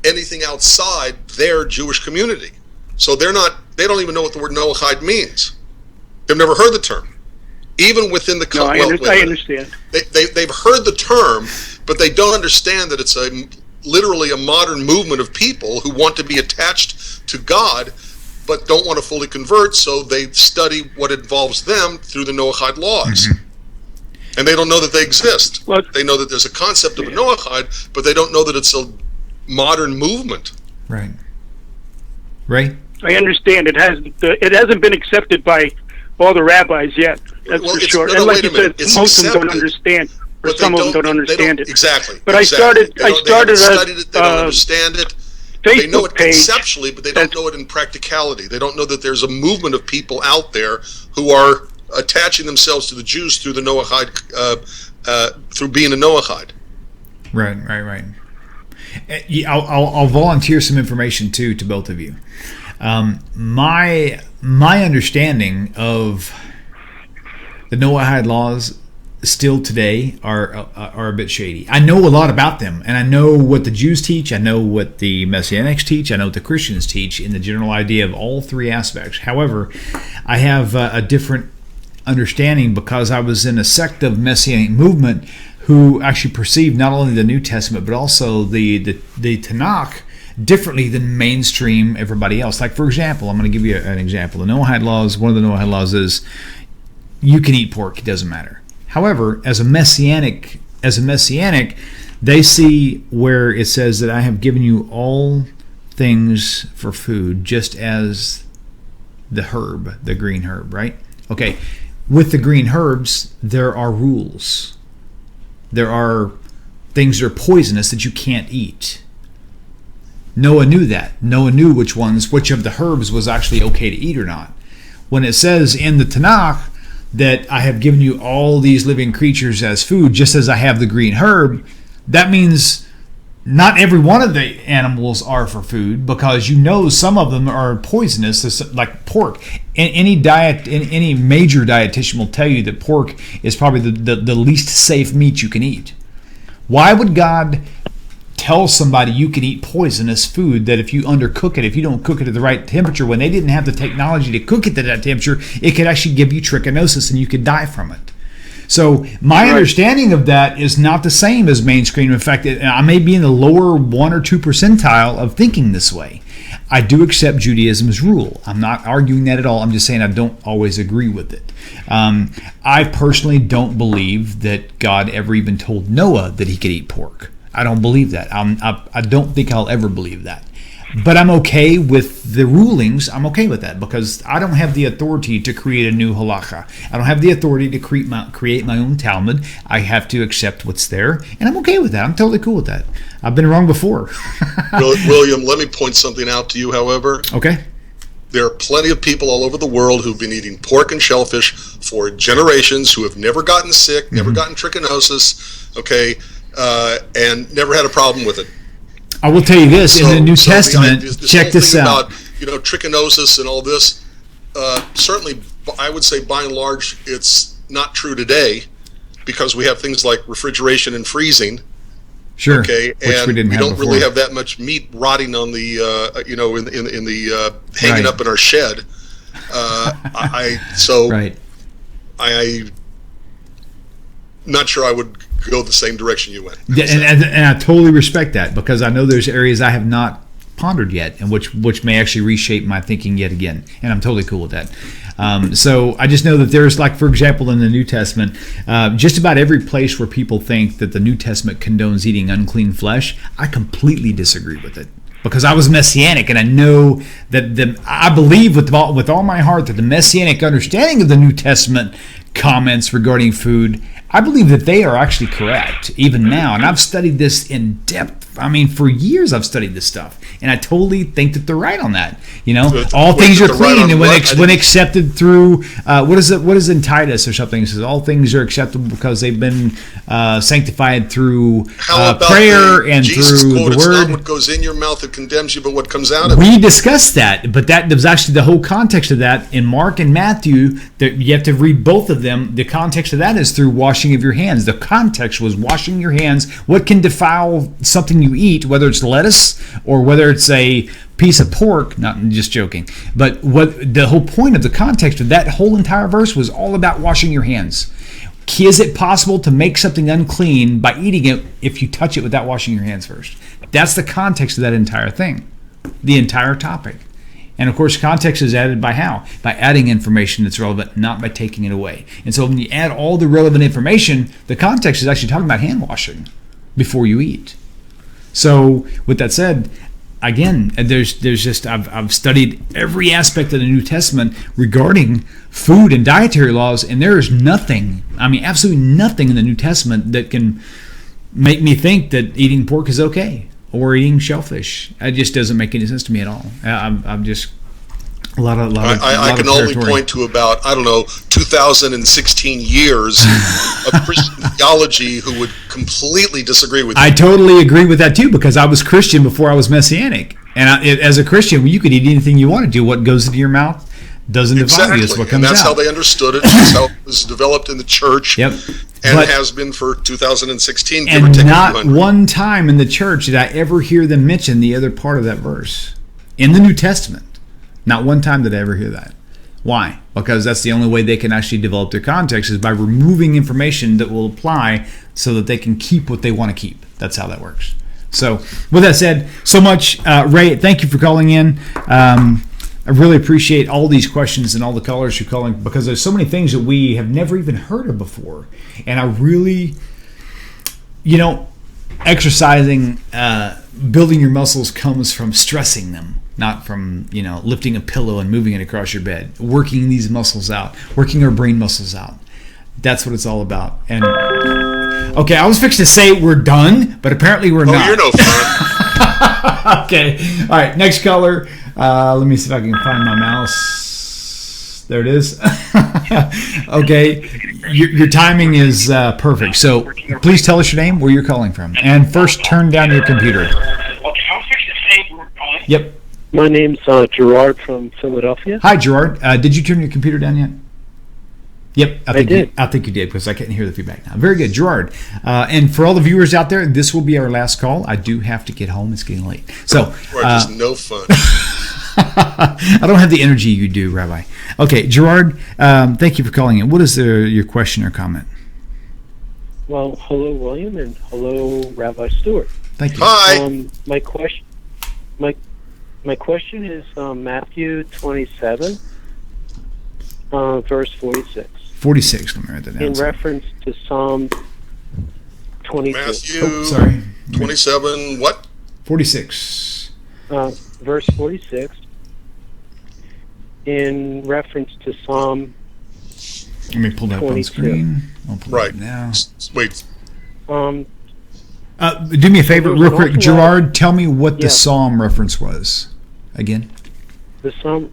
S1: anything outside their Jewish community. So they don't even know what the word Noahide means. They've never heard the term. Even within the
S4: I understand.
S1: They've heard the term, but they don't understand that it's literally a modern movement of people who want to be attached to God, but don't want to fully convert, so they study what involves them through the Noahide laws. Mm-hmm. And they don't know that they exist. They know that there's a concept of a Noahide, but they don't know that it's a modern movement.
S2: Right.
S4: I understand. It hasn't been accepted by all the rabbis yet. That's for sure. And like you said, most of them don't understand, or some of them don't understand it.
S1: Exactly.
S4: But I started
S1: they haven't studied it. They don't understand it. They know it
S4: page
S1: conceptually, but they don't know it in practicality. They don't know that there's a movement of people out there who are attaching themselves to the Jews through the Noahide, through being a Noahide.
S2: Right. I'll volunteer some information too to both of you. My understanding of the Noahide laws still today are a bit shady. I know a lot about them, and I know what the Jews teach, I know what the Messianics teach, I know what the Christians teach in the general idea of all three aspects. However, I have a different understanding because I was in a sect of Messianic movement who actually perceived not only the New Testament but also the Tanakh differently than mainstream everybody else. Like, for example, I'm going to give you an example. The Noahide laws, one of the Noahide laws is you can eat pork, it doesn't matter. However, as a messianic, they see where it says that I have given you all things for food, just as the herb, the green herb, right? Okay, with the green herbs, there are rules. There are things that are poisonous that you can't eat. Noah knew that. Noah knew which of the herbs was actually okay to eat or not. When it says in the Tanakh that I have given you all these living creatures as food, just as I have the green herb, that means not every one of the animals are for food, because some of them are poisonous, like pork. Any major dietitian will tell you that pork is probably the least safe meat you can eat. Why would God tell somebody you can eat poisonous food, that if you undercook it, if you don't cook it at the right temperature, when they didn't have the technology to cook it at that temperature, it could actually give you trichinosis and you could die from it? So my understanding of that is not the same as mainstream. In fact, I may be in the lower 1 or 2 percentile of thinking this way. I do accept Judaism's rule. I'm not arguing that at all. I'm just saying I don't always agree with it. I personally don't believe that God ever even told Noah that he could eat pork. I don't believe that. I don't think I'll ever believe that. But I'm okay with the rulings. I'm okay with that because I don't have the authority to create a new halacha. I don't have the authority to create my own Talmud. I have to accept what's there, and I'm okay with that. I'm totally cool with that. I've been wrong before.
S1: William, let me point something out to you, however.
S2: Okay.
S1: There are plenty of people all over the world who've been eating pork and shellfish for generations, who have never gotten sick, never gotten trichinosis, okay, and never had a problem with it.
S2: I will tell you this, in the New Testament, check this out.
S1: About, trichinosis and all this, certainly, I would say by and large, it's not true today, because we have things like refrigeration and freezing.
S2: Sure.
S1: Okay, and we don't really have that much meat rotting on the, in the hanging up in our shed. I'm not sure I would go the same direction you went.
S2: And I totally respect that, because I know there's areas I have not pondered yet, and which may actually reshape my thinking yet again, and I'm totally cool with that. So I just know that there's, like, for example, in the New Testament, just about every place where people think that the New Testament condones eating unclean flesh, I completely disagree with it. Because I was Messianic, and I know that I believe with all my heart that the Messianic understanding of the New Testament comments regarding food, I believe that they are actually correct, even now. And I've studied this in depth. I mean, for years I've studied this stuff, and I totally think that they're right on that. All things are clean, and when accepted through what is in Titus or something? It says all things are acceptable because they've been sanctified through prayer and
S1: Jesus
S2: through the word.
S1: It's not what goes in your mouth that condemns you, but what comes out of it.
S2: We discussed that, but that was actually the whole context of that in Mark and Matthew. That you have to read both of them. The context of that is through washing of your hands. The context was washing your hands. What can defile something you eat, whether it's lettuce or whether it's a piece of pork? Not just joking, but what the whole point of the context of that whole entire verse was all about washing your hands. Is it possible to make something unclean by eating it if you touch it without washing your hands first? That's the context of that entire thing, the entire topic. And of course, context is added by how? By adding information that's relevant, not by taking it away. And so when you add all the relevant information, the context is actually talking about hand washing before you eat. So with that said, again, there's just I've studied every aspect of the New Testament regarding food and dietary laws, and there is nothing, absolutely nothing in the New Testament that can make me think that eating pork is okay or eating shellfish. It just doesn't make any sense to me at all. I'm just I
S1: can only point to about 2016 years of Christian theology who would completely disagree with you.
S2: I totally agree with that too, because I was Christian before I was Messianic, and as a Christian, you could eat anything you want to do. What goes into your mouth, doesn't divide you. That's what comes out.
S1: And that's how they understood it. That's how it was developed in the church.
S2: Yep.
S1: And has been for 2016.
S2: And not one time in the church did I ever hear them mention the other part of that verse. In the New Testament. Not one time did I ever hear that. Why? Because that's the only way they can actually develop their context is by removing information that will apply so that they can keep what they want to keep. That's how that works. So, with that said, so much, Ray, thank you for calling in. I really appreciate all these questions and all the callers who are calling because there's so many things that we have never even heard of before. And I really, exercising, building your muscles comes from stressing them, not from, lifting a pillow and moving it across your bed. Working these muscles out, working our brain muscles out. That's what it's all about. And okay, I was fixing to say we're done, but apparently we're not.
S1: Oh, you're no fun.
S2: Okay. All right, next caller. Let me see if I can find my mouse. There it is. Okay. Your timing is perfect. So please tell us your name, where you're calling from. And first, turn down your computer. Yep.
S5: My name's Gerard from Philadelphia.
S2: Hi, Gerard. Did you turn your computer down yet? Yep,
S5: I did.
S2: I think you did because I can't hear the feedback now. Very good, Gerard. And for all the viewers out there, this will be our last call. I do have to get home. It's getting late. So,
S1: just no fun.
S2: I don't have the energy you do, Rabbi. Okay, Gerard, thank you for calling in. What is your question or comment?
S5: Well, hello, William, and hello, Rabbi Stuart.
S2: Thank you.
S1: Hi.
S5: My question is Matthew 27, verse 46.
S2: 46. Let me write that down.
S5: In reference to Psalm 22.
S1: Matthew 27, what?
S2: 46.
S5: Verse 46. In reference to Psalm
S2: Let me pull that up on screen. I'll pull
S1: right
S2: it now.
S1: Wait.
S2: Do me a favor, real quick, Gerard. Tell me what the Psalm reference was again.
S5: The Psalm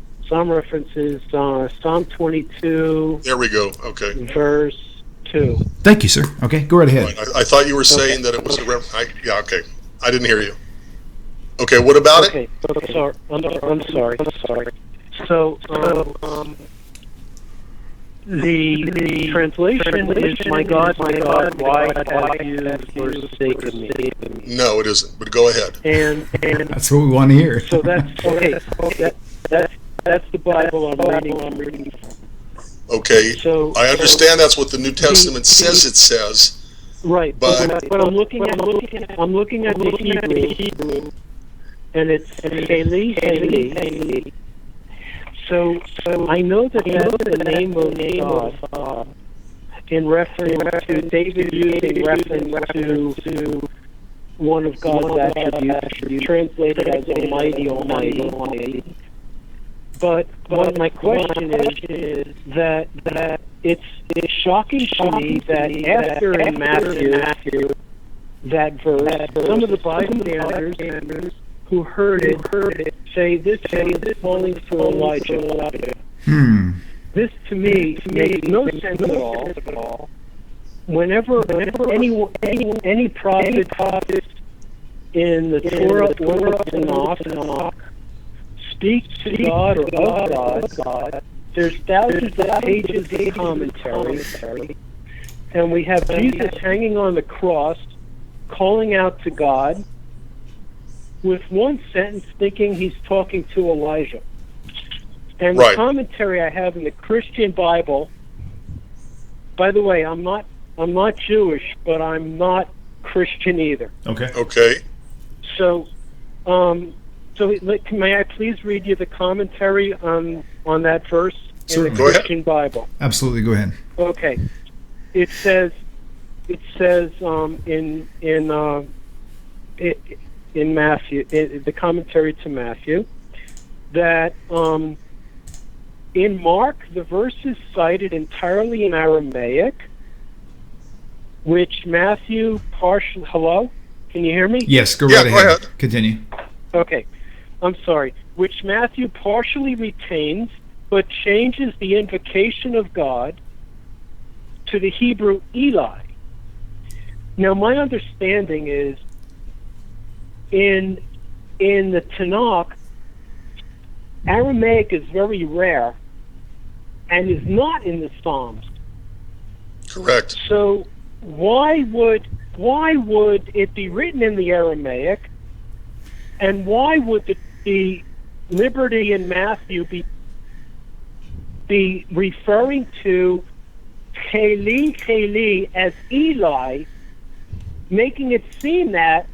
S5: reference is Psalm 22.
S1: There we go. Okay.
S5: Verse 2.
S2: Thank you, sir. Okay, go right ahead.
S1: Right. I thought you were saying that it was a okay. I didn't hear you. Okay, what about it?
S5: Okay, I'm sorry. So, the translation is, my God, why have you forsaken me?
S1: No, it isn't, but go ahead.
S5: And
S2: that's what we want to hear.
S5: So that's, okay, that's the Bible I'm reading from.
S1: Okay, so I understand that's what the New Testament says it says.
S5: Right, but I'm looking at the Hebrew, and it's Heli. So I know that that's the name of God in reference to David using reference to one of God's attributes, translated as Almighty. But what my question is that it's shocking to me that after in Matthew that verse, some of the bystanders who heard it say this is calling for Elijah. This to me makes no sense at all. Whenever any prophet in the Torah or Tanakh speaks to God or of God, there's thousands of pages of commentary, and we have Jesus hanging on the cross, calling out to God, with one sentence thinking he's talking to Elijah. And the commentary I have in the Christian Bible, by the way, I'm not Jewish, but I'm not Christian either.
S1: Okay.
S5: So may I please read you the commentary on that verse in the Christian Bible?
S2: Absolutely, go ahead.
S5: Okay. It says in Matthew, the commentary to Matthew, that in Mark the verse is cited entirely in Aramaic, which Matthew partially. Hello, can you hear me?
S2: Yes, go right ahead. Continue.
S5: Okay, I'm sorry. Which Matthew partially retains, but changes the invocation of God to the Hebrew Eli. Now, my understanding is in the Tanakh, Aramaic is very rare and is not in the Psalms.
S1: Correct.
S5: So why would it be written in the Aramaic, and why would the liberty in Matthew be referring to Heli, Heli as Eli, making it seem that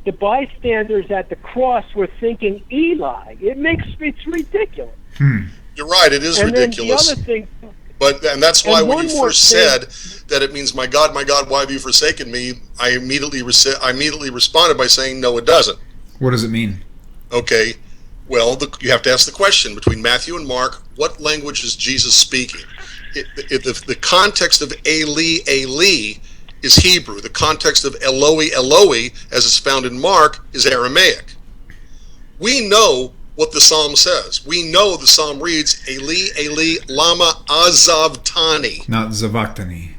S5: the bystanders at the cross were thinking Eli? It's ridiculous.
S1: You're right, it is ridiculous.
S5: Then the other thing,
S1: and that's why when you first said that it means, my God, why have you forsaken me? I immediately responded by saying, no, it doesn't.
S2: What does it mean?
S1: Okay, well, you have to ask the question, between Matthew and Mark, what language is Jesus speaking? The context of Eli, Eli is Hebrew. The context of Eloi, Eloi, as it's found in Mark, is Aramaic. We know what the psalm says. We know the psalm reads, Eli, Eli, lama azavtani.
S2: Not zavactani.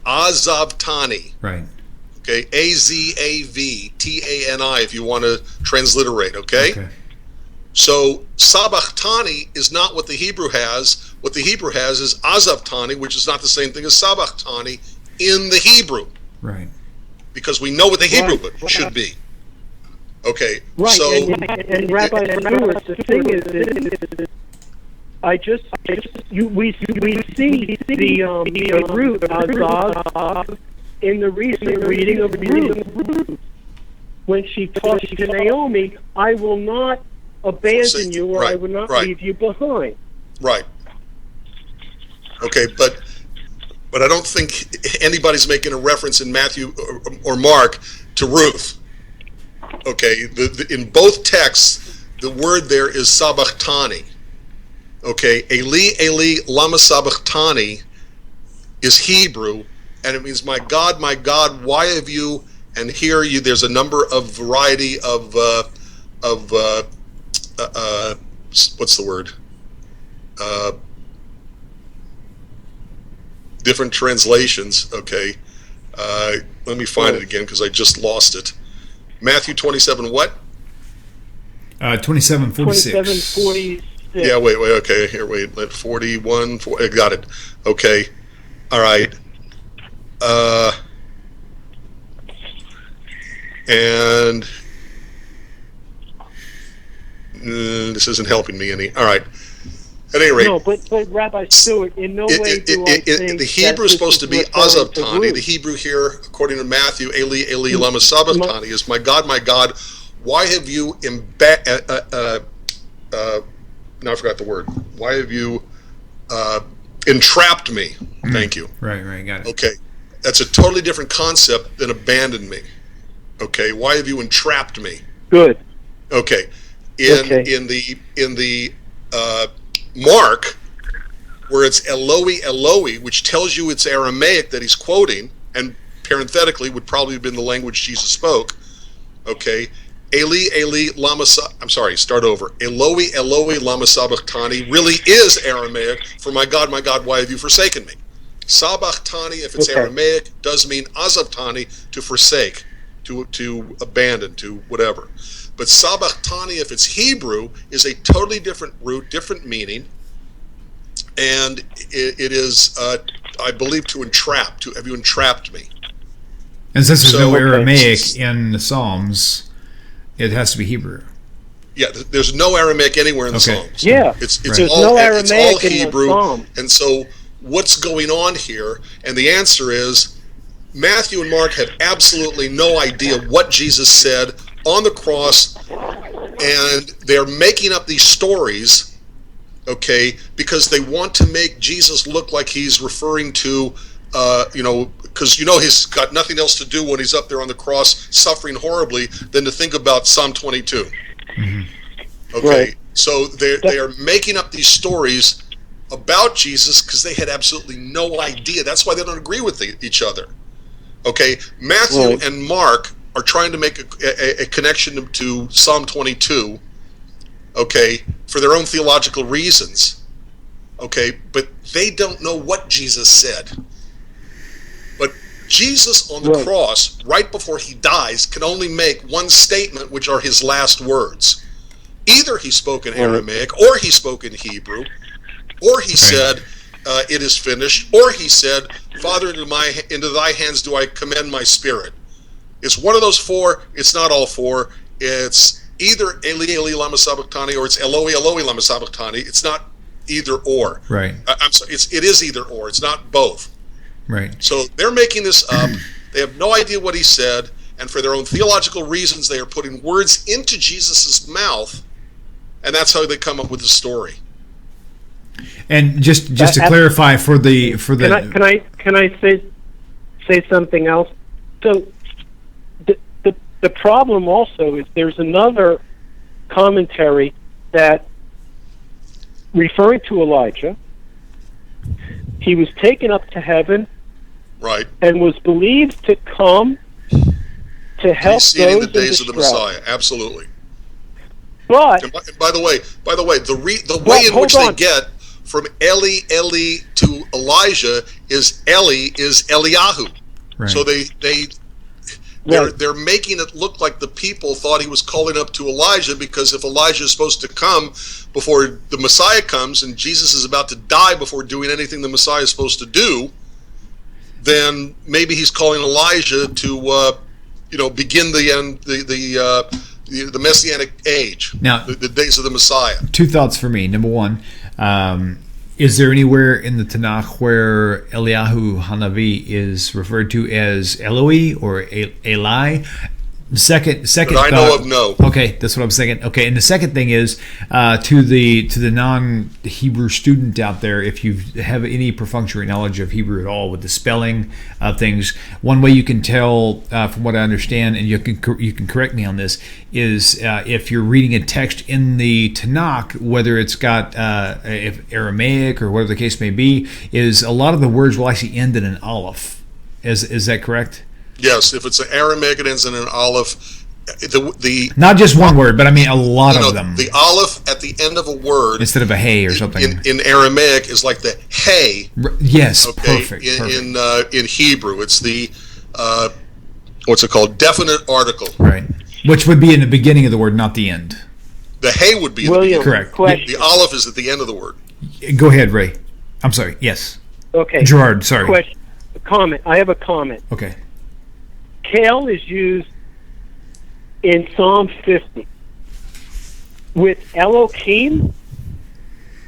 S1: Azavtani.
S2: Right.
S1: Okay, Azavtani, if you want to transliterate, okay? So, sabachthani is not what the Hebrew has. What the Hebrew has is azavtani, which is not the same thing as sabachthani in the Hebrew.
S2: Right.
S1: Because we know what the Hebrew should be. Okay,
S5: right.
S1: So...
S5: And Rabbi Stuart, the thing is we see the root azav in the recent reading of Ruth, when she talks to Naomi, I will not abandon you, or I will not leave you behind.
S1: Right. Okay, but I don't think anybody's making a reference in Matthew or Mark to Ruth. Okay, in both texts, the word there is sabachthani. Okay, Eli, Eli, lama sabachthani is Hebrew, and it means, my God, why have you? And here there's a number of variety of what's the word? Different translations. Okay, let me find it again because I just lost it. Matthew 27 what?
S2: 27:46.
S5: 27:46.
S1: Yeah, wait, okay, here, wait, let 41, I got it. Okay, all right. And this isn't helping me any. All right. At any rate,
S5: no, but Rabbi Stuart, in no way do I think
S1: the Hebrew is supposed to be azavtani. The Hebrew here, according to Matthew, Eli, Eli, lama sabachthani, is, my God, why have you now I forgot the word. Why have you entrapped me? Thank you.
S2: Right, got it.
S1: Okay, that's a totally different concept than abandoned me. Okay, why have you entrapped me?
S5: Good.
S1: Okay, in the Mark, where it's Eloi, Eloi, which tells you it's Aramaic that he's quoting, and parenthetically would probably have been the language Jesus spoke. Okay, Eli, Eli, lama start over. Eloi, Eloi, lama sabachthani really is Aramaic for, my God, why have you forsaken me? Sabachthani, if it's Aramaic, does mean azavtani, to forsake, to abandon, to whatever. But sabachthani, if it's Hebrew, is a totally different root, different meaning, and it is, I believe, to entrap. To have you entrapped me?
S2: And since there's no Aramaic in the Psalms, it has to be Hebrew.
S1: Yeah, there's no Aramaic anywhere in the Psalms.
S5: Yeah,
S1: it's
S5: all
S1: Hebrew. And so, what's going on here? And the answer is, Matthew and Mark have absolutely no idea what Jesus said on the cross, and they're making up these stories, okay, because they want to make Jesus look like he's referring to, because he's got nothing else to do when he's up there on the cross suffering horribly than to think about Psalm 22. Mm-hmm. Okay, right. So they are making up these stories about Jesus because they had absolutely no idea. That's why they don't agree with each other. Okay, Matthew and Mark are trying to make a connection to Psalm 22, okay, for their own theological reasons, okay, but they don't know what Jesus said. But Jesus on the cross, right before he dies, can only make one statement, which are his last words. Either he spoke in Aramaic or he spoke in Hebrew, or he said, it is finished, or he said, Father, into thy hands do I commend my spirit. It's one of those four. It's not all four. It's either Eli, Eli, lama sabachthani, or it's Eloi, Eloi, lama sabachthani. It's not either or.
S2: Right.
S1: I'm sorry. It is either or. It's not both.
S2: Right.
S1: So they're making this up. They have no idea what he said, and for their own theological reasons, they are putting words into Jesus's mouth, and that's how they come up with the story.
S2: And just to clarify for the
S5: can I say something else? So the problem also is there's another commentary that, referring to Elijah, he was taken up to heaven,
S1: right,
S5: and was believed to come to help those
S1: in the days
S5: in
S1: of the Messiah. Absolutely.
S5: But
S1: and by the way, the way in which they get from Eli, Eli to Elijah is Eli is Eliyahu.
S2: Right.
S1: So they're making it look like the people thought he was calling up to Elijah, because if Elijah is supposed to come before the Messiah comes, and Jesus is about to die before doing anything the Messiah is supposed to do, then maybe he's calling Elijah to begin the Messianic age,
S2: now,
S1: the days of the Messiah.
S2: Two thoughts for me. Number one, is there anywhere in the Tanakh where Eliyahu Hanavi is referred to as Eloi or Eli? Second
S1: that I know of, no.
S2: Okay, that's what I'm thinking. Okay, and the second thing is to the non-Hebrew student out there, if you have any perfunctory knowledge of Hebrew at all with the spelling of things, one way you can tell, from what I understand, and you can correct me on this, is if you're reading a text in the Tanakh, whether it's got if Aramaic or whatever the case may be, is a lot of the words will actually end in an aleph. Is that correct?
S1: Yes, if it's an Aramaic, it ends in an aleph. The
S2: not just one word, but I mean a lot of them.
S1: The aleph at the end of a word,
S2: instead of a hey or something,
S1: in Aramaic is like the hey.
S2: Yes,
S1: okay.
S2: Perfect.
S1: In Hebrew, it's the what's it called? Definite article.
S2: Right, which would be in the beginning of the word, not the end.
S1: The hey would be
S5: William,
S1: in the beginning.
S2: Correct.
S1: The aleph is at the end of the word.
S2: Go ahead, Ray. I'm sorry. Yes.
S5: Okay.
S2: Gerard, sorry.
S5: Question. Comment. I have a comment.
S2: Okay.
S5: Kale is used in Psalm 50 with Elohim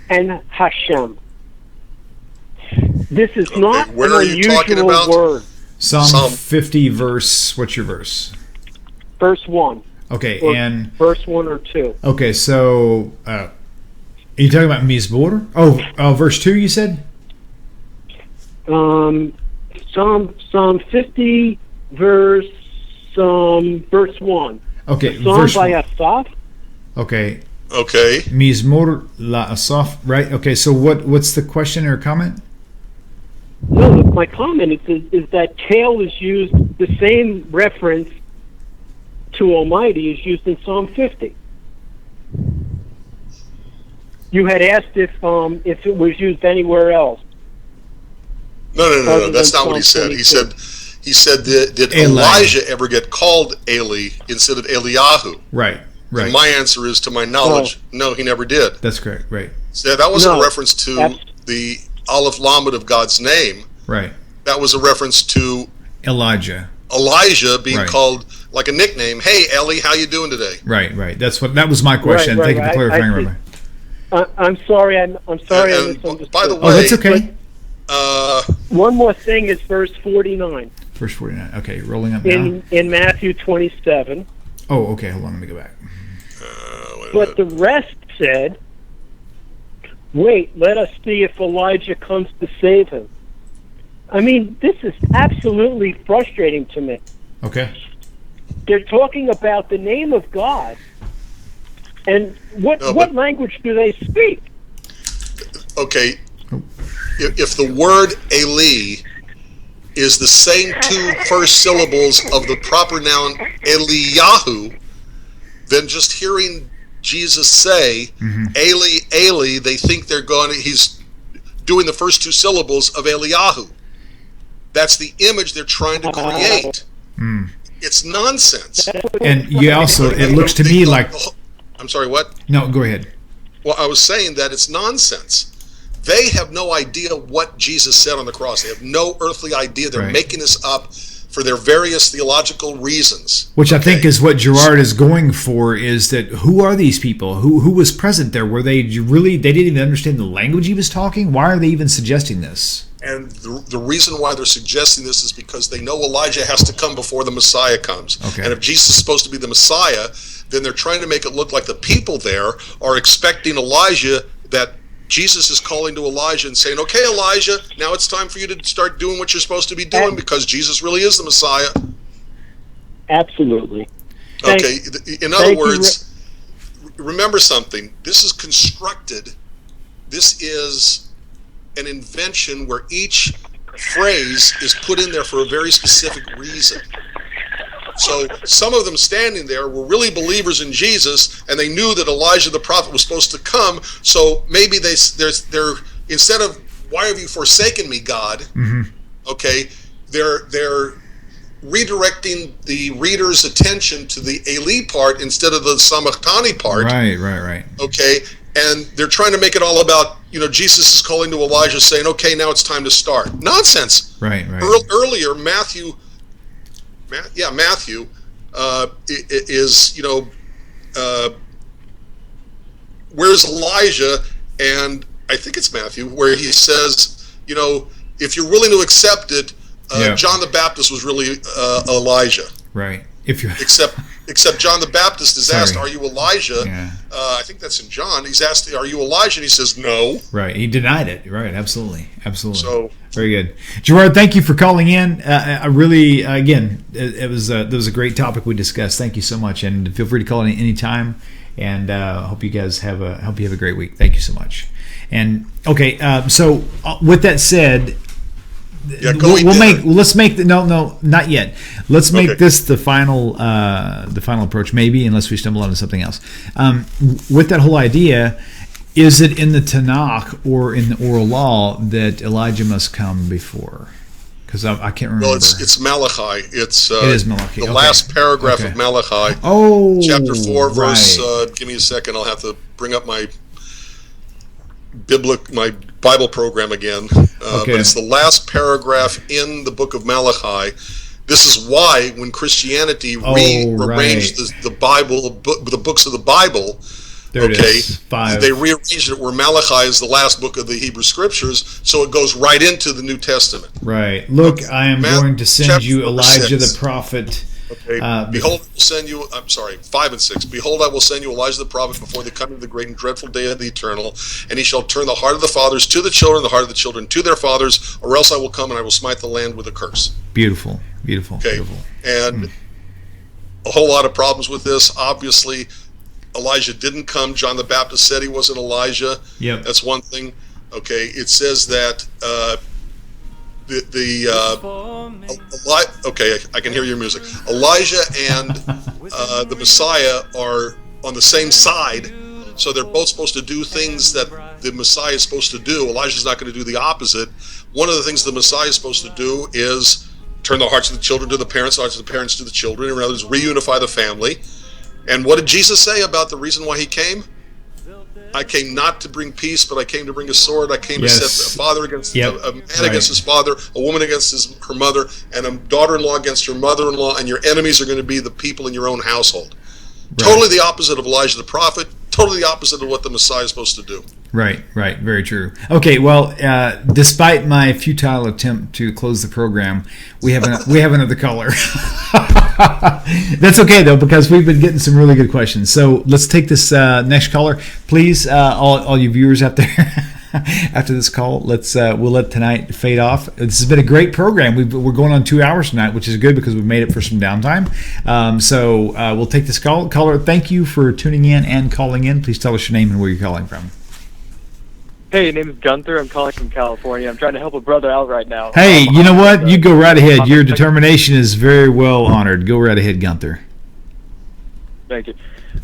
S5: and Hashem. This is not
S1: where
S5: an
S1: are you talking
S5: unusual
S1: about?
S5: word.
S2: Psalm 50 verse, what's your verse?
S5: Verse 1.
S2: Okay,
S5: and verse 1 or 2.
S2: Okay, so are you talking about Mizmor? Oh, verse 2 you said?
S5: Psalm 50 verse 1.
S2: Okay,
S5: Psalm by Asaph.
S2: Okay.
S1: Okay.
S2: Mizmor la Asaph, right? Okay, so what's the question or comment?
S5: No, my comment is that Kale is used, the same reference to Almighty is used in Psalm 50. You had asked if it was used anywhere else.
S1: No. That's not what he said. 22. He said did Elijah ever get called Eli instead of Eliyahu?
S2: Right.
S1: And my answer is, to my knowledge, no, he never did.
S2: That's correct. Right.
S1: So that wasn't a reference to the Aleph Lamed of God's name.
S2: Right.
S1: That was a reference to
S2: Elijah
S1: being called like a nickname. Hey, Eli, how you doing today?
S2: Right. That was my question. Thank you for clarifying, Rabbi.
S5: I'm sorry. I'm sorry. I misunderstood.
S1: By the way,
S2: that's okay.
S5: One more thing is verse 49.
S2: Verse 49. Okay, rolling up now.
S5: In Matthew 27.
S2: Oh, okay. Hold on. Let me go back.
S5: But the rest said, wait, let us see if Elijah comes to save him. I mean, this is absolutely frustrating to me.
S2: Okay.
S5: They're talking about the name of God. And what language do they speak?
S1: Okay. If the word Eli is the same two first syllables of the proper noun Eliyahu, then just hearing Jesus say, Eli, Eli, they think he's doing the first two syllables of Eliyahu. That's the image they're trying to create. It's nonsense.
S2: And you also, it looks to me like...
S1: I'm sorry, what?
S2: No, go ahead.
S1: Well, I was saying that it's nonsense. They have no idea what Jesus said on the cross. They have no earthly idea. They're making this up for their various theological reasons.
S2: Which I think is what Gerard is going for, is that who are these people? Who was present there? Were they really, they didn't even understand the language he was talking? Why are they even suggesting this?
S1: And the reason why they're suggesting this is because they know Elijah has to come before the Messiah comes.
S2: Okay.
S1: And if Jesus is supposed to be the Messiah, then they're trying to make it look like the people there are expecting Elijah, that Jesus is calling to Elijah and saying, okay, Elijah, now it's time for you to start doing what you're supposed to be doing, because Jesus really is the Messiah.
S5: Absolutely.
S1: Okay, in other words, remember something. This is constructed. This is an invention where each phrase is put in there for a very specific reason. So some of them standing there were really believers in Jesus, and they knew that Elijah the prophet was supposed to come. So maybe they're instead of "Why have you forsaken me, God?" Okay, they're redirecting the reader's attention to the Eli part instead of the Samachthani part.
S2: Right.
S1: Okay, and they're trying to make it all about, Jesus is calling to Elijah, saying, "Okay, now it's time to start." Nonsense.
S2: Right.
S1: Earlier, Matthew is, where's Elijah? And I think it's Matthew, where he says, if you're willing to accept it, John the Baptist was really Elijah.
S2: Right.
S1: Except John the Baptist is asked, "Are you Elijah?" Yeah. I think that's in John. He's asked, "Are you Elijah?" And he says, "No."
S2: Right. He denied it. Right. Absolutely.
S1: So
S2: very good, Gerard. Thank you for calling in. I really, again, it was a great topic we discussed. Thank you so much, and feel free to call in any time. And hope you guys have a great week. Thank you so much. And okay, so with that said. Let's make not yet. Let's make this the final approach, maybe, unless we stumble onto something else. With that whole idea, is it in the Tanakh or in the oral law that Elijah must come before? Because I can't remember.
S1: Well, it's Malachi. It
S2: is Malachi.
S1: The last paragraph of Malachi.
S2: Oh,
S1: chapter 4, verse. Give me a second. I'll have to bring up my Bible program again. But it's the last paragraph in the book of Malachi. This is why when Christianity rearranged the Bible, the books of the Bible, they rearranged it where Malachi is the last book of the Hebrew Scriptures, so it goes right into the New Testament.
S2: Right. Look, I am going to send you Elijah the prophet.
S1: Okay. Behold, I will send you. 5 and 6. Behold, I will send you Elijah the prophet before the coming of the great and dreadful day of the eternal, and he shall turn the heart of the fathers to the children, the heart of the children to their fathers, or else I will come and I will smite the land with a curse.
S2: Beautiful.
S1: Okay. And a whole lot of problems with this. Obviously, Elijah didn't come. John the Baptist said he wasn't Elijah.
S2: Yep.
S1: That's one thing. Okay. It says that. Okay, I can hear your music. Elijah and the Messiah are on the same side, so they're both supposed to do things that the Messiah is supposed to do. Elijah's not going to do the opposite. One of the things the Messiah is supposed to do is turn the hearts of the children to the parents, the hearts of the parents to the children, in other words, reunify the family. And what did Jesus say about the reason why he came? I came not to bring peace, but I came to bring a sword. I came to set a father against a man against his father, a woman against her mother, and a daughter-in-law against her mother-in-law, and your enemies are going to be the people in your own household. Right. Totally the opposite of Elijah the prophet, totally the opposite of what the Messiah is supposed to do.
S2: Right, very true. Okay, well, despite my futile attempt to close the program, we have another caller. That's okay, though, because we've been getting some really good questions. So let's take this next caller. Please, all you viewers out there, after this call, we'll let tonight fade off. This has been a great program. We're going on 2 hours tonight, which is good because we've made it for some downtime. So we'll take this call. Caller, thank you for tuning in and calling in. Please tell us your name and where you're calling from.
S6: Hey, name is Gunther. I'm calling from California. I'm trying to help a brother out right now.
S2: Hey, you know what? You go right ahead. Your determination is very well honored. Go right ahead, Gunther.
S6: Thank you.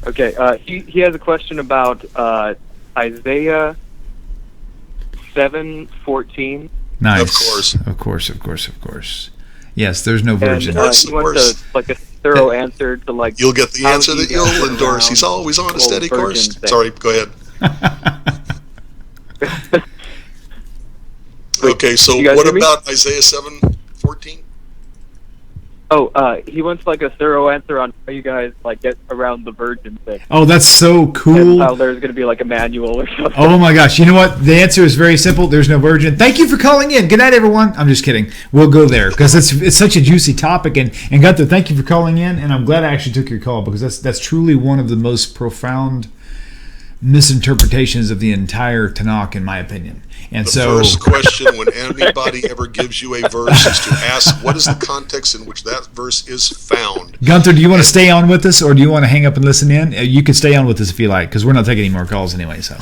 S6: Okay, he has a question about Isaiah 7:14.
S2: Nice. Of course. Yes, there's no virgin.
S6: And, he wants a thorough answer to
S1: You'll get the answer that you'll endorse. He's always on a steady course. Sorry, go ahead. Okay, so what about Isaiah 7:14?
S6: Oh, he wants like a thorough answer on how you guys like get around the virgin thing.
S2: Oh, that's so cool.
S6: And how there's going to be like a manual or something.
S2: Oh my gosh! You know what? The answer is very simple. There's no virgin. Thank you for calling in. Good night, everyone. I'm just kidding. We'll go there because it's such a juicy topic. And Gunther, thank you for calling in. And I'm glad I actually took your call because that's truly one of the most profound misinterpretations of the entire Tanakh, in my opinion. And
S1: the first question when anybody ever gives you a verse is to ask what is the context in which that verse is found.
S2: Gunther, do you want to stay on with us, or do you want to hang up and listen in? You can stay on with us if you like, because we're not taking any more calls anyway. So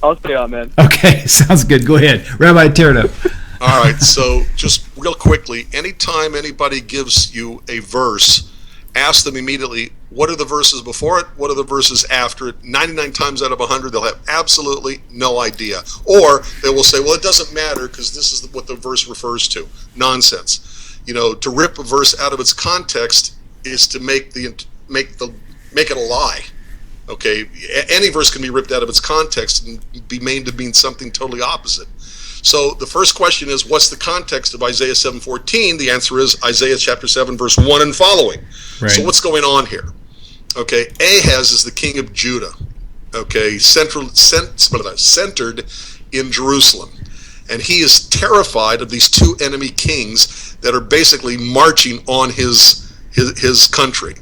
S6: I'll stay on, man.
S2: Okay, sounds good. Go ahead, Rabbi Federow.
S1: All right, so just real quickly, anytime anybody gives you a verse, ask them immediately, what are the verses before it? What are the verses after it? 99 times out of 100, they'll have absolutely no idea. Or they will say, well, it doesn't matter because this is what the verse refers to. Nonsense. You know, to rip a verse out of its context is to make it a lie. Okay? Any verse can be ripped out of its context and be made to mean something totally opposite. So the first question is, what's the context of Isaiah 7:14? The answer is Isaiah chapter 7, verse 1 and following. Right. So what's going on here? Okay, Ahaz is the king of Judah. Okay, centered in Jerusalem. And he is terrified of these two enemy kings that are basically marching on his country.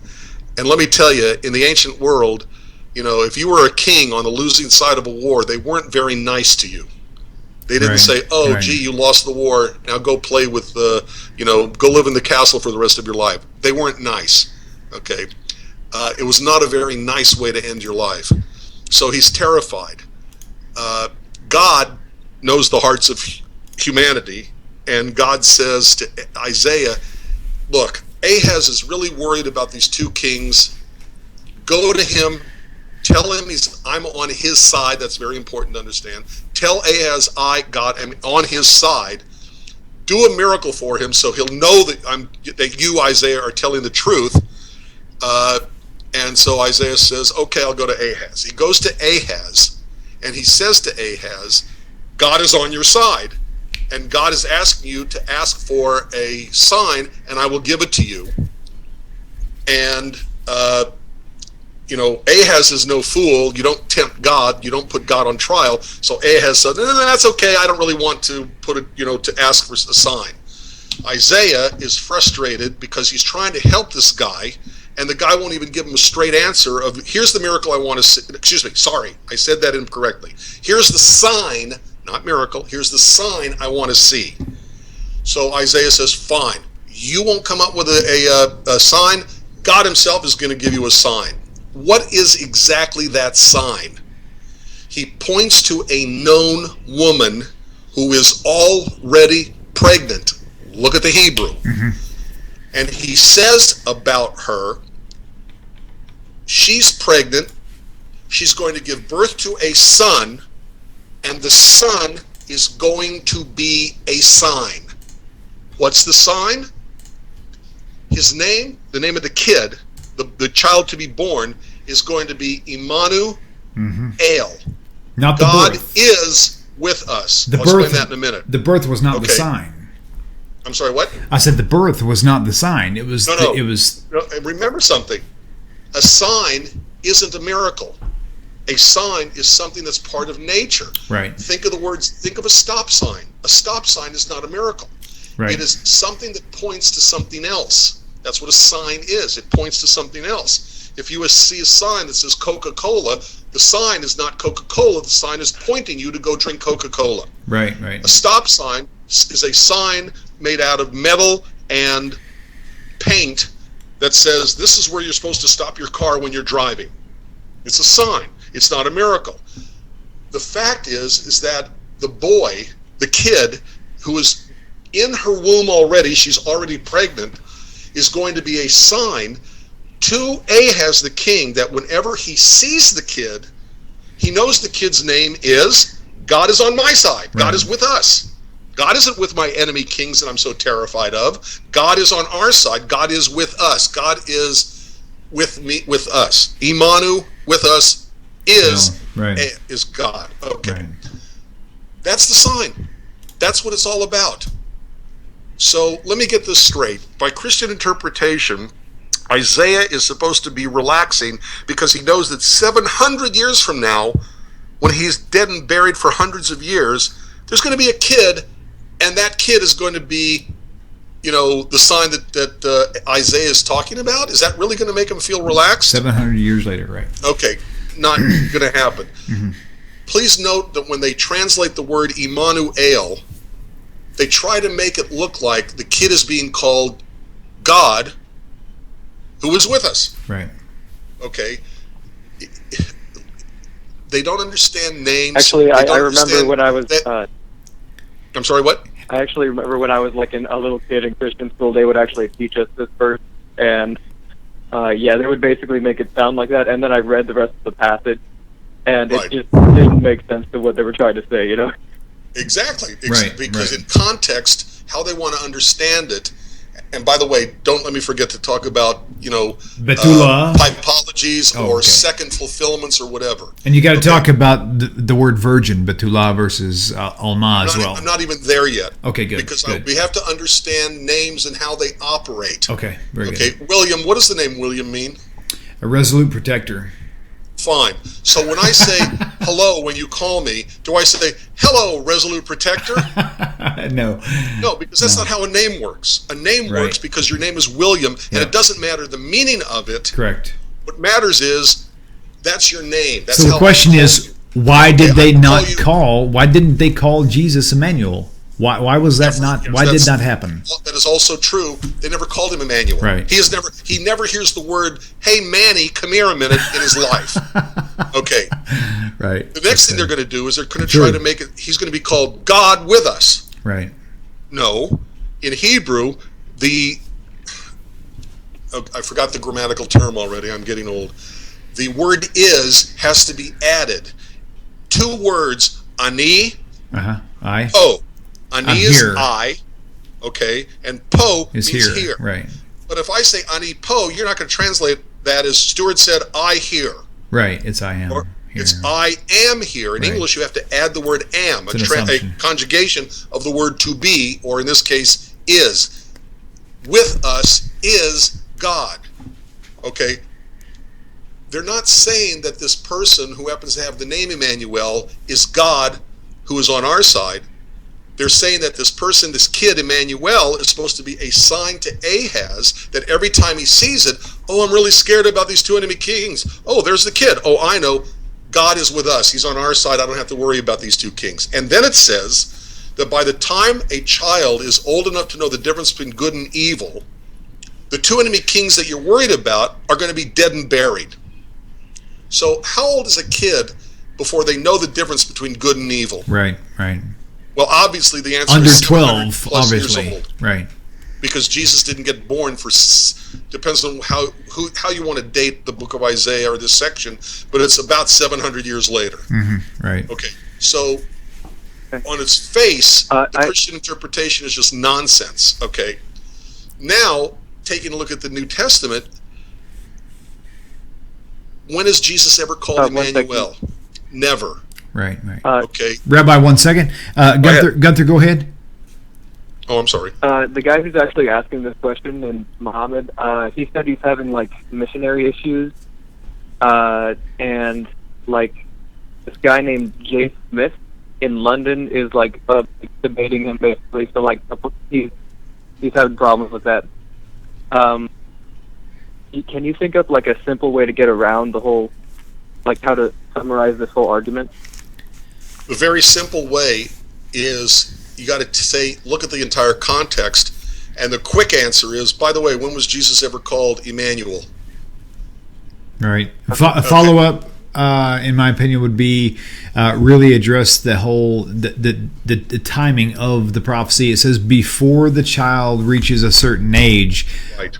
S1: And let me tell you, in the ancient world, you know, if you were a king on the losing side of a war, they weren't very nice to you. They didn't say, oh, gee, you lost the war, now go play with go live in the castle for the rest of your life. They weren't nice, okay? It was not a very nice way to end your life. So he's terrified. God knows the hearts of humanity, and God says to Isaiah, look, Ahaz is really worried about these two kings. Go to him. Tell him I'm on his side. That's very important to understand. Tell Ahaz God am on his side. Do a miracle for him so he'll know that you, Isaiah, are telling the truth. And so Isaiah says, okay, I'll go to Ahaz. He goes to Ahaz, and he says to Ahaz, God is on your side, and God is asking you to ask for a sign, and I will give it to you. And Ahaz is no fool. You don't tempt God. You don't put God on trial. So Ahaz said, no, that's okay. I don't really want to put it, to ask for a sign. Isaiah is frustrated because he's trying to help this guy, and the guy won't even give him a straight answer of, here's the miracle I want to see. Excuse me, sorry, I said that incorrectly. Here's the sign, not miracle, here's the sign I want to see. So Isaiah says, fine. You won't come up with a sign. God himself is going to give you a sign. What is exactly that sign? He points to a known woman who is already pregnant. Look at the Hebrew. Mm-hmm. And he says about her, she's pregnant, she's going to give birth to a son, and the son is going to be a sign. What's the sign? His name, the name of the kid, the child to be born, is going to be Immanuel.
S2: Not the
S1: God
S2: birth.
S1: is with us. I'll explain that in a minute.
S2: The birth was not the sign.
S1: I'm sorry, what?
S2: I said the birth was not the sign. It was.
S1: No.
S2: It was.
S1: No, remember something. A sign isn't a miracle. A sign is something that's part of nature.
S2: Right.
S1: Think of a stop sign. A stop sign is not a miracle. Right. It is something that points to something else. That's what a sign is. It points to something else. If you see a sign that says Coca-Cola, the sign is not Coca-Cola. The sign is pointing you to go drink Coca-Cola.
S2: Right.
S1: A stop sign is a sign made out of metal and paint that says this is where you're supposed to stop your car when you're driving. It's a sign. It's not a miracle. The fact is that the kid who is in her womb already, she's already pregnant, is going to be a sign to Ahaz the king that whenever he sees the kid, he knows the kid's name is God is on my side. Right. God is with us. God isn't with my enemy kings that I'm so terrified of. God is on our side. God is with us. God is with us. Immanuel with us is God. Okay. Right. That's the sign. That's what it's all about. So let me get this straight. By Christian interpretation, Isaiah is supposed to be relaxing because he knows that 700 years from now, when he's dead and buried for hundreds of years, there's going to be a kid, and that kid is going to be, the sign that Isaiah is talking about. Is that really going to make him feel relaxed?
S2: 700 years later, right?
S1: Okay, not going to happen. Mm-hmm. Please note that when they translate the word Immanuel, they try to make it look like the kid is being called God, who is with us.
S2: Right.
S1: Okay. They don't understand names.
S6: Actually, I remember when I was...
S1: I'm sorry, what?
S6: I actually remember when I was like a little kid in Christian school, they would actually teach us this verse, and they would basically make it sound like that, and then I read the rest of the passage, and it just didn't make sense to what they were trying to say,
S1: Exactly.
S2: Right,
S1: because in context, how they want to understand it, and by the way, don't let me forget to talk about, typologies or second fulfillments or whatever.
S2: And you got to talk about the word virgin, Betula versus Alma as well.
S1: I'm not even there yet.
S2: Okay, good.
S1: Because we have to understand names and how they operate.
S2: Okay, very good.
S1: Okay, William, what does the name William mean?
S2: A resolute protector.
S1: Fine. So when I say hello when you call me, do I say hello, resolute protector?
S2: No.
S1: No, because that's not how a name works. A name works because your name is William, and it doesn't matter the meaning of it.
S2: Correct.
S1: What matters is that's your name. That's
S2: so the question is, why did they not call? Why didn't they call Jesus Emmanuel? Why was that not? Why did that happen?
S1: That is also true. They never called him Emmanuel.
S2: Right.
S1: He never hears the word, "Hey Manny, come here a minute" in his life. Okay.
S2: Right.
S1: The next thing they're going to do is they're going to try to make it. He's going to be called God with us.
S2: Right.
S1: No, in Hebrew, I forgot the grammatical term already. I'm getting old. The word "is" has to be added. Two words, ani.
S2: I.
S1: Oh. Ani is I, okay, and po means here.
S2: Right.
S1: But if I say ani po, you're not going to translate that as Stuart said, I hear.
S2: Right, it's I am
S1: or
S2: here.
S1: It's I am here. In English, you have to add the word am, a conjugation of the word to be, or in this case, is. With us is God. Okay? They're not saying that this person who happens to have the name Emmanuel is God who is on our side. They're saying that this person, this kid, Emmanuel, is supposed to be a sign to Ahaz that every time he sees it, I'm really scared about these two enemy kings. Oh, there's the kid. Oh, I know. God is with us. He's on our side. I don't have to worry about these two kings. And then it says that by the time a child is old enough to know the difference between good and evil, the two enemy kings that you're worried about are going to be dead and buried. So how old is a kid before they know the difference between good and evil?
S2: Right.
S1: Well, obviously the answer
S2: under
S1: is
S2: 12, obviously,
S1: years old.
S2: Right?
S1: Because Jesus didn't get born for. Depends on how you want to date the book of Isaiah or this section, but it's about 700 years later.
S2: Mm-hmm. Right.
S1: Okay. So, on its face, the Christian interpretation is just nonsense. Okay. Now, taking a look at the New Testament, when is Jesus ever called Emmanuel? Never.
S2: Right.
S1: Okay.
S2: Rabbi, 1 second. Gunther, go ahead.
S1: Oh, I'm sorry.
S6: The guy who's actually asking this question, and Muhammad, he said he's having missionary issues, and this guy named Jay Smith in London is debating him basically. So he's having problems with that. Can you think of a simple way to get around the whole, how to summarize this whole argument?
S1: The very simple way is you got to look at the entire context, and the quick answer is, by the way, when was Jesus ever called Emmanuel?
S2: All right. Follow up, in my opinion, would be really address the whole the timing of the prophecy. It says before the child reaches a certain age.
S1: Right.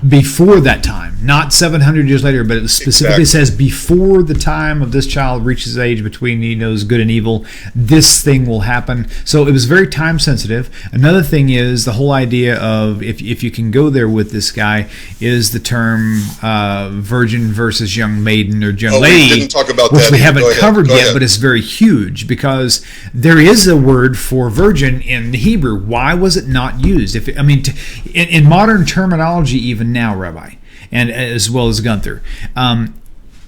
S2: Before that time, not 700 years later, but it specifically says before the time of this child reaches age between he knows good and evil, this thing will happen. So it was very time sensitive. Another thing is the whole idea of, if you can go there with this guy, is the term virgin versus young maiden or young lady.
S1: We didn't talk about
S2: which
S1: that.
S2: We haven't covered yet, but it's very huge because there is a word for virgin in the Hebrew. Why was it not used? In modern terminology, even now, Rabbi, and as well as Gunther,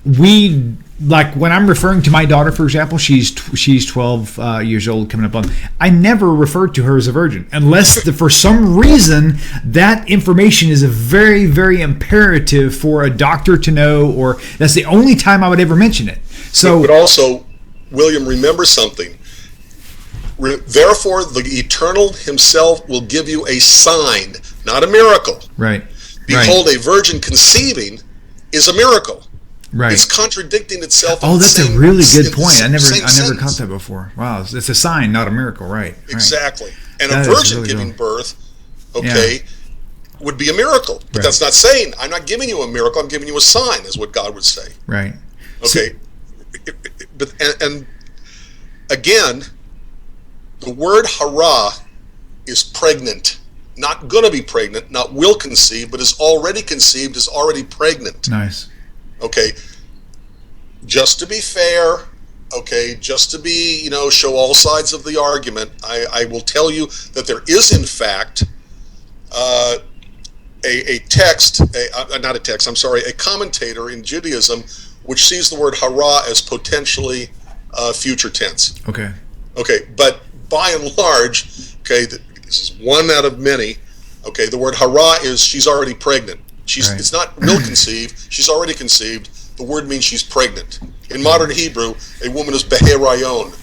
S2: we, like when I'm referring to my daughter, for example, she's 12 years old, coming up on. I never referred to her as a virgin, unless for some reason that information is a very, very imperative for a doctor to know, or that's the only time I would ever mention it. So,
S1: but also, William, remember something. Therefore, the Eternal Himself will give you a sign, not a miracle.
S2: Right.
S1: Behold, a virgin conceiving is a miracle.
S2: Right.
S1: It's contradicting itself.
S2: Oh, that's a really good point. I never caught that before. Wow, it's a sign, not a miracle. Right.
S1: Exactly. And a virgin giving birth, would be a miracle. But that's not saying I'm not giving you a miracle. I'm giving you a sign, is what God would say.
S2: Right.
S1: Okay. But and again, the word hara is pregnant. Not going to be pregnant, not will conceive, but is already conceived, is already pregnant.
S2: Nice.
S1: Okay. Just to be fair, just to be, show all sides of the argument, I will tell you that there is, in fact, a commentator in Judaism which sees the word hara as potentially future tense.
S2: Okay.
S1: Okay, but by and large, this is one out of many. Okay, the word hara is she's already pregnant. It's not will conceive. She's already conceived. The word means she's pregnant. In modern Hebrew, a woman is beherayon.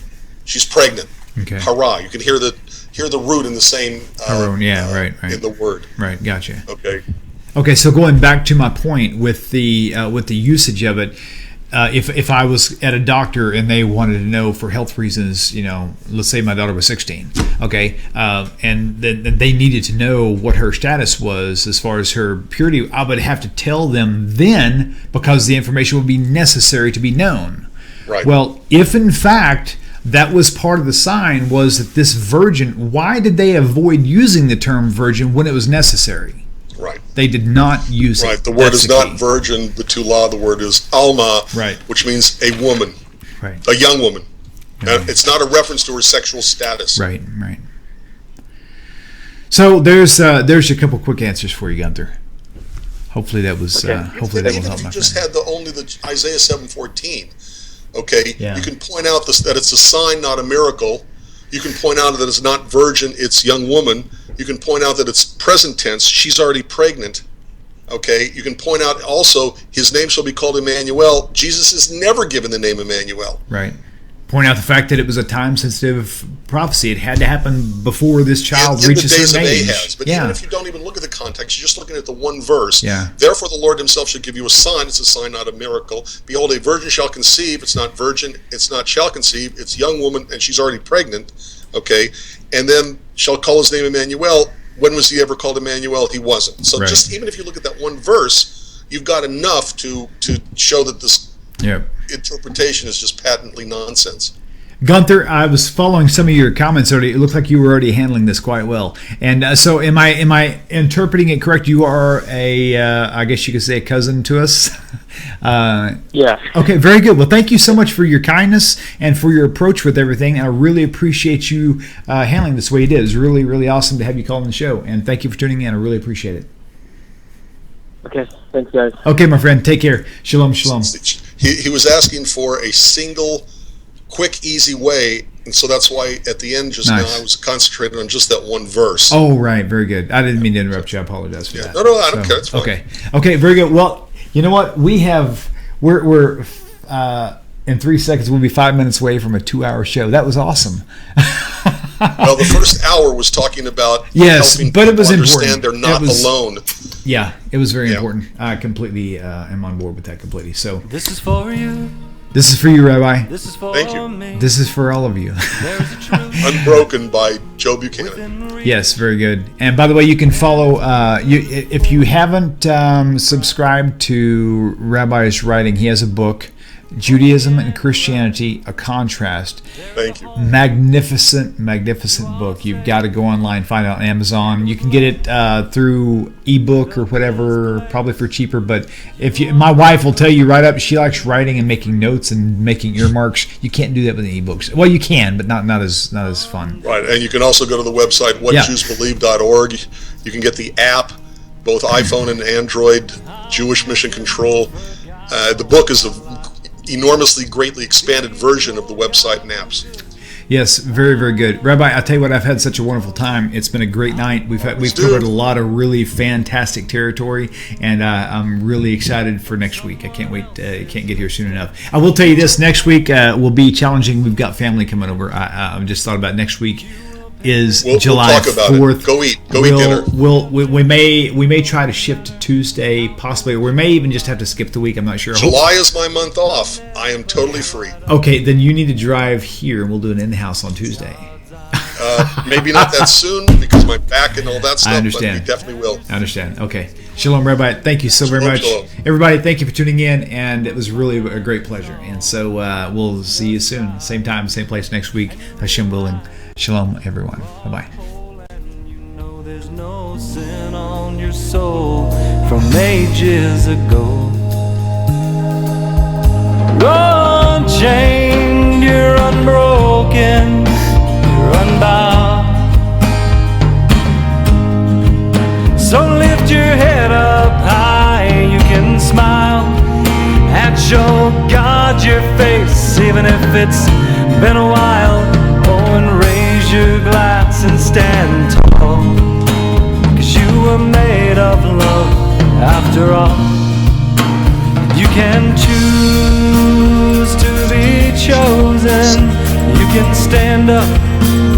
S1: She's pregnant.
S2: Okay.
S1: Hara. You can hear the root in the same.
S2: Right.
S1: In the word.
S2: Right. Gotcha.
S1: Okay.
S2: Okay. So going back to my point with the usage of it. If I was at a doctor and they wanted to know for health reasons, let's say my daughter was 16, and then they needed to know what her status was as far as her purity, I would have to tell them then because the information would be necessary to be known.
S1: Right.
S2: Well, if in fact that was part of the sign was that this virgin, why did they avoid using the term virgin when it was necessary?
S1: Right.
S2: They did not use it.
S1: Right. The word is not virgin, Betula. The word is alma, which means a woman, a young woman. And it's not a reference to her sexual status.
S2: Right. So there's a couple quick answers for you, Gunther. Hopefully that was hopefully that will help.
S1: Even if you just had only the Isaiah 7:14, you can point out that it's a sign, not a miracle. You can point out that it's not virgin, it's young woman. You can point out that it's present tense. She's already pregnant. Okay. You can point out also his name shall be called Emmanuel. Jesus is never given the name Emmanuel.
S2: Right. Point out the fact that it was a time-sensitive prophecy. It had to happen before this child reaches certain age.
S1: Ahaz. But even if you don't even look at the context, you're just looking at the one verse.
S2: Yeah.
S1: Therefore, the Lord Himself shall give you a sign. It's a sign, not a miracle. Behold, a virgin shall conceive. It's not virgin. It's not shall conceive. It's young woman, and she's already pregnant. Okay. And then shall call His name Emmanuel. When was He ever called Emmanuel? He wasn't. So just even if you look at that one verse, you've got enough to show that this interpretation is just patently nonsense.
S2: Gunther, I was following some of your comments already. It looked like you were already handling this quite well. And so am I interpreting it correct? You are I guess you could say a cousin to us?
S5: Yeah.
S2: Okay, very good. Well, thank you so much for your kindness and for your approach with everything. I really appreciate you handling this the way you did. It was really, really awesome to have you call on the show. And thank you for tuning in. I really appreciate it.
S5: Okay, thanks, guys.
S2: Okay, my friend. Take care. Shalom, shalom.
S1: He was asking for a single, quick, easy way, and so that's why at the end just now I was concentrating on just that one verse.
S2: Oh, right. Very good. I didn't mean to interrupt you. I apologize for that.
S1: No, I don't care. It's fine.
S2: Okay, very good. Well, you know what? We're in 3 seconds, we'll be 5 minutes away from a 2-hour show. That was awesome.
S1: Well, the first hour was talking about
S2: helping but it was
S1: people understand they're not alone.
S2: Yeah, it was very important. I completely am on board with that completely. So
S7: this is for you.
S2: This is for you, Rabbi.
S1: Thank you.
S2: This is for all of you.
S1: Unbroken by Joe Buchanan.
S2: Yes, very good. And by the way, you can follow, if you haven't subscribed to Rabbi's writing, he has a book, Judaism and Christianity, A Contrast.
S1: Thank you.
S2: Magnificent book. You've got to go online, find it on Amazon. You can get it through ebook or whatever, probably for cheaper. But my wife will tell you right up, she likes writing and making notes and making earmarks. You can't do that with ebooks. Well, you can, but not as fun.
S1: Right, and you can also go to the website whatjewsbelieve.org. You can get the app, both iPhone and Android, Jewish Mission Control. The book is a enormously greatly expanded version of the website and apps.
S2: Yes, very, very good. Rabbi, I'll tell you what, I've had such a wonderful time. It's been a great night. We've covered a lot of really fantastic territory, and I'm really excited for next week. I can't wait. Can't get here soon enough. I will tell you this, next week will be challenging. We've got family coming over. I just thought about next week is July 4th.
S1: Go eat dinner.
S2: We may try to shift to Tuesday, possibly, or we may even just have to skip the week. I'm not sure.
S1: July is my month off. I am totally free.
S2: Okay, then you need to drive here, and we'll do an in-house on Tuesday.
S1: Maybe not that soon because my back and all that stuff. I understand. But we definitely will.
S2: I understand. Okay. Shalom, Rabbi. Thank you so very much.
S1: Shalom.
S2: Everybody, thank you for tuning in, and it was really a great pleasure. And so we'll see you soon. Same time, same place next week. Hashem willing. Shalom, everyone. Bye-bye.
S7: You know there's no sin on your soul from ages ago. You're unchained, you're unbroken, you're unbound. So lift your head up high, you can smile and show God your face, even if it's been a while. Oh, and raise your glass and stand tall, 'cause you were made of love after all. You can choose to be chosen. You can stand up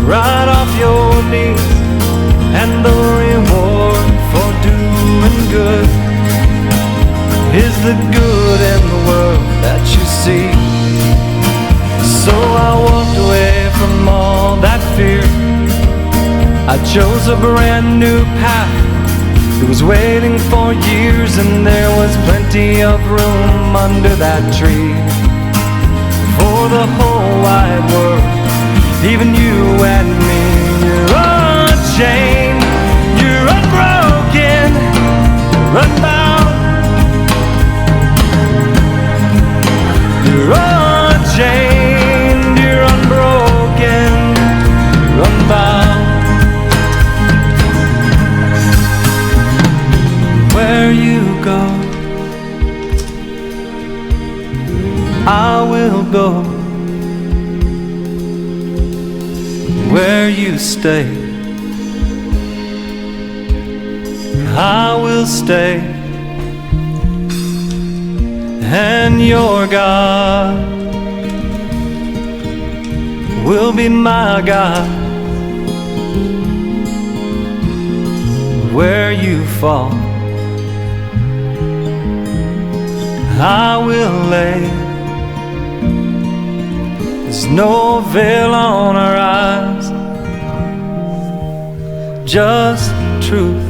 S7: right off your knees, and the reward for doing good is the good in the world that you see. So I walked away from all that fear. I chose a brand new path. It was waiting for years, and there was plenty of room under that tree for the whole wide world, even you and me. You're unchained, you're unbroken, you're unbound. You're unchained, you're unbroken, you're unbound. Where you go, I will go. Where you stay, I will stay. And your God will be my God. Where you fall, I will lay. There's no veil on our eyes, just truth.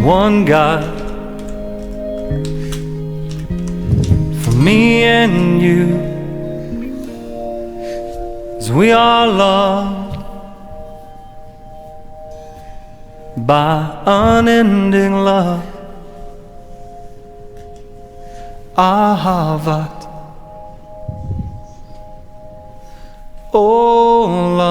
S7: One God for me and you, as we are loved by unending love. Ahavat Olam.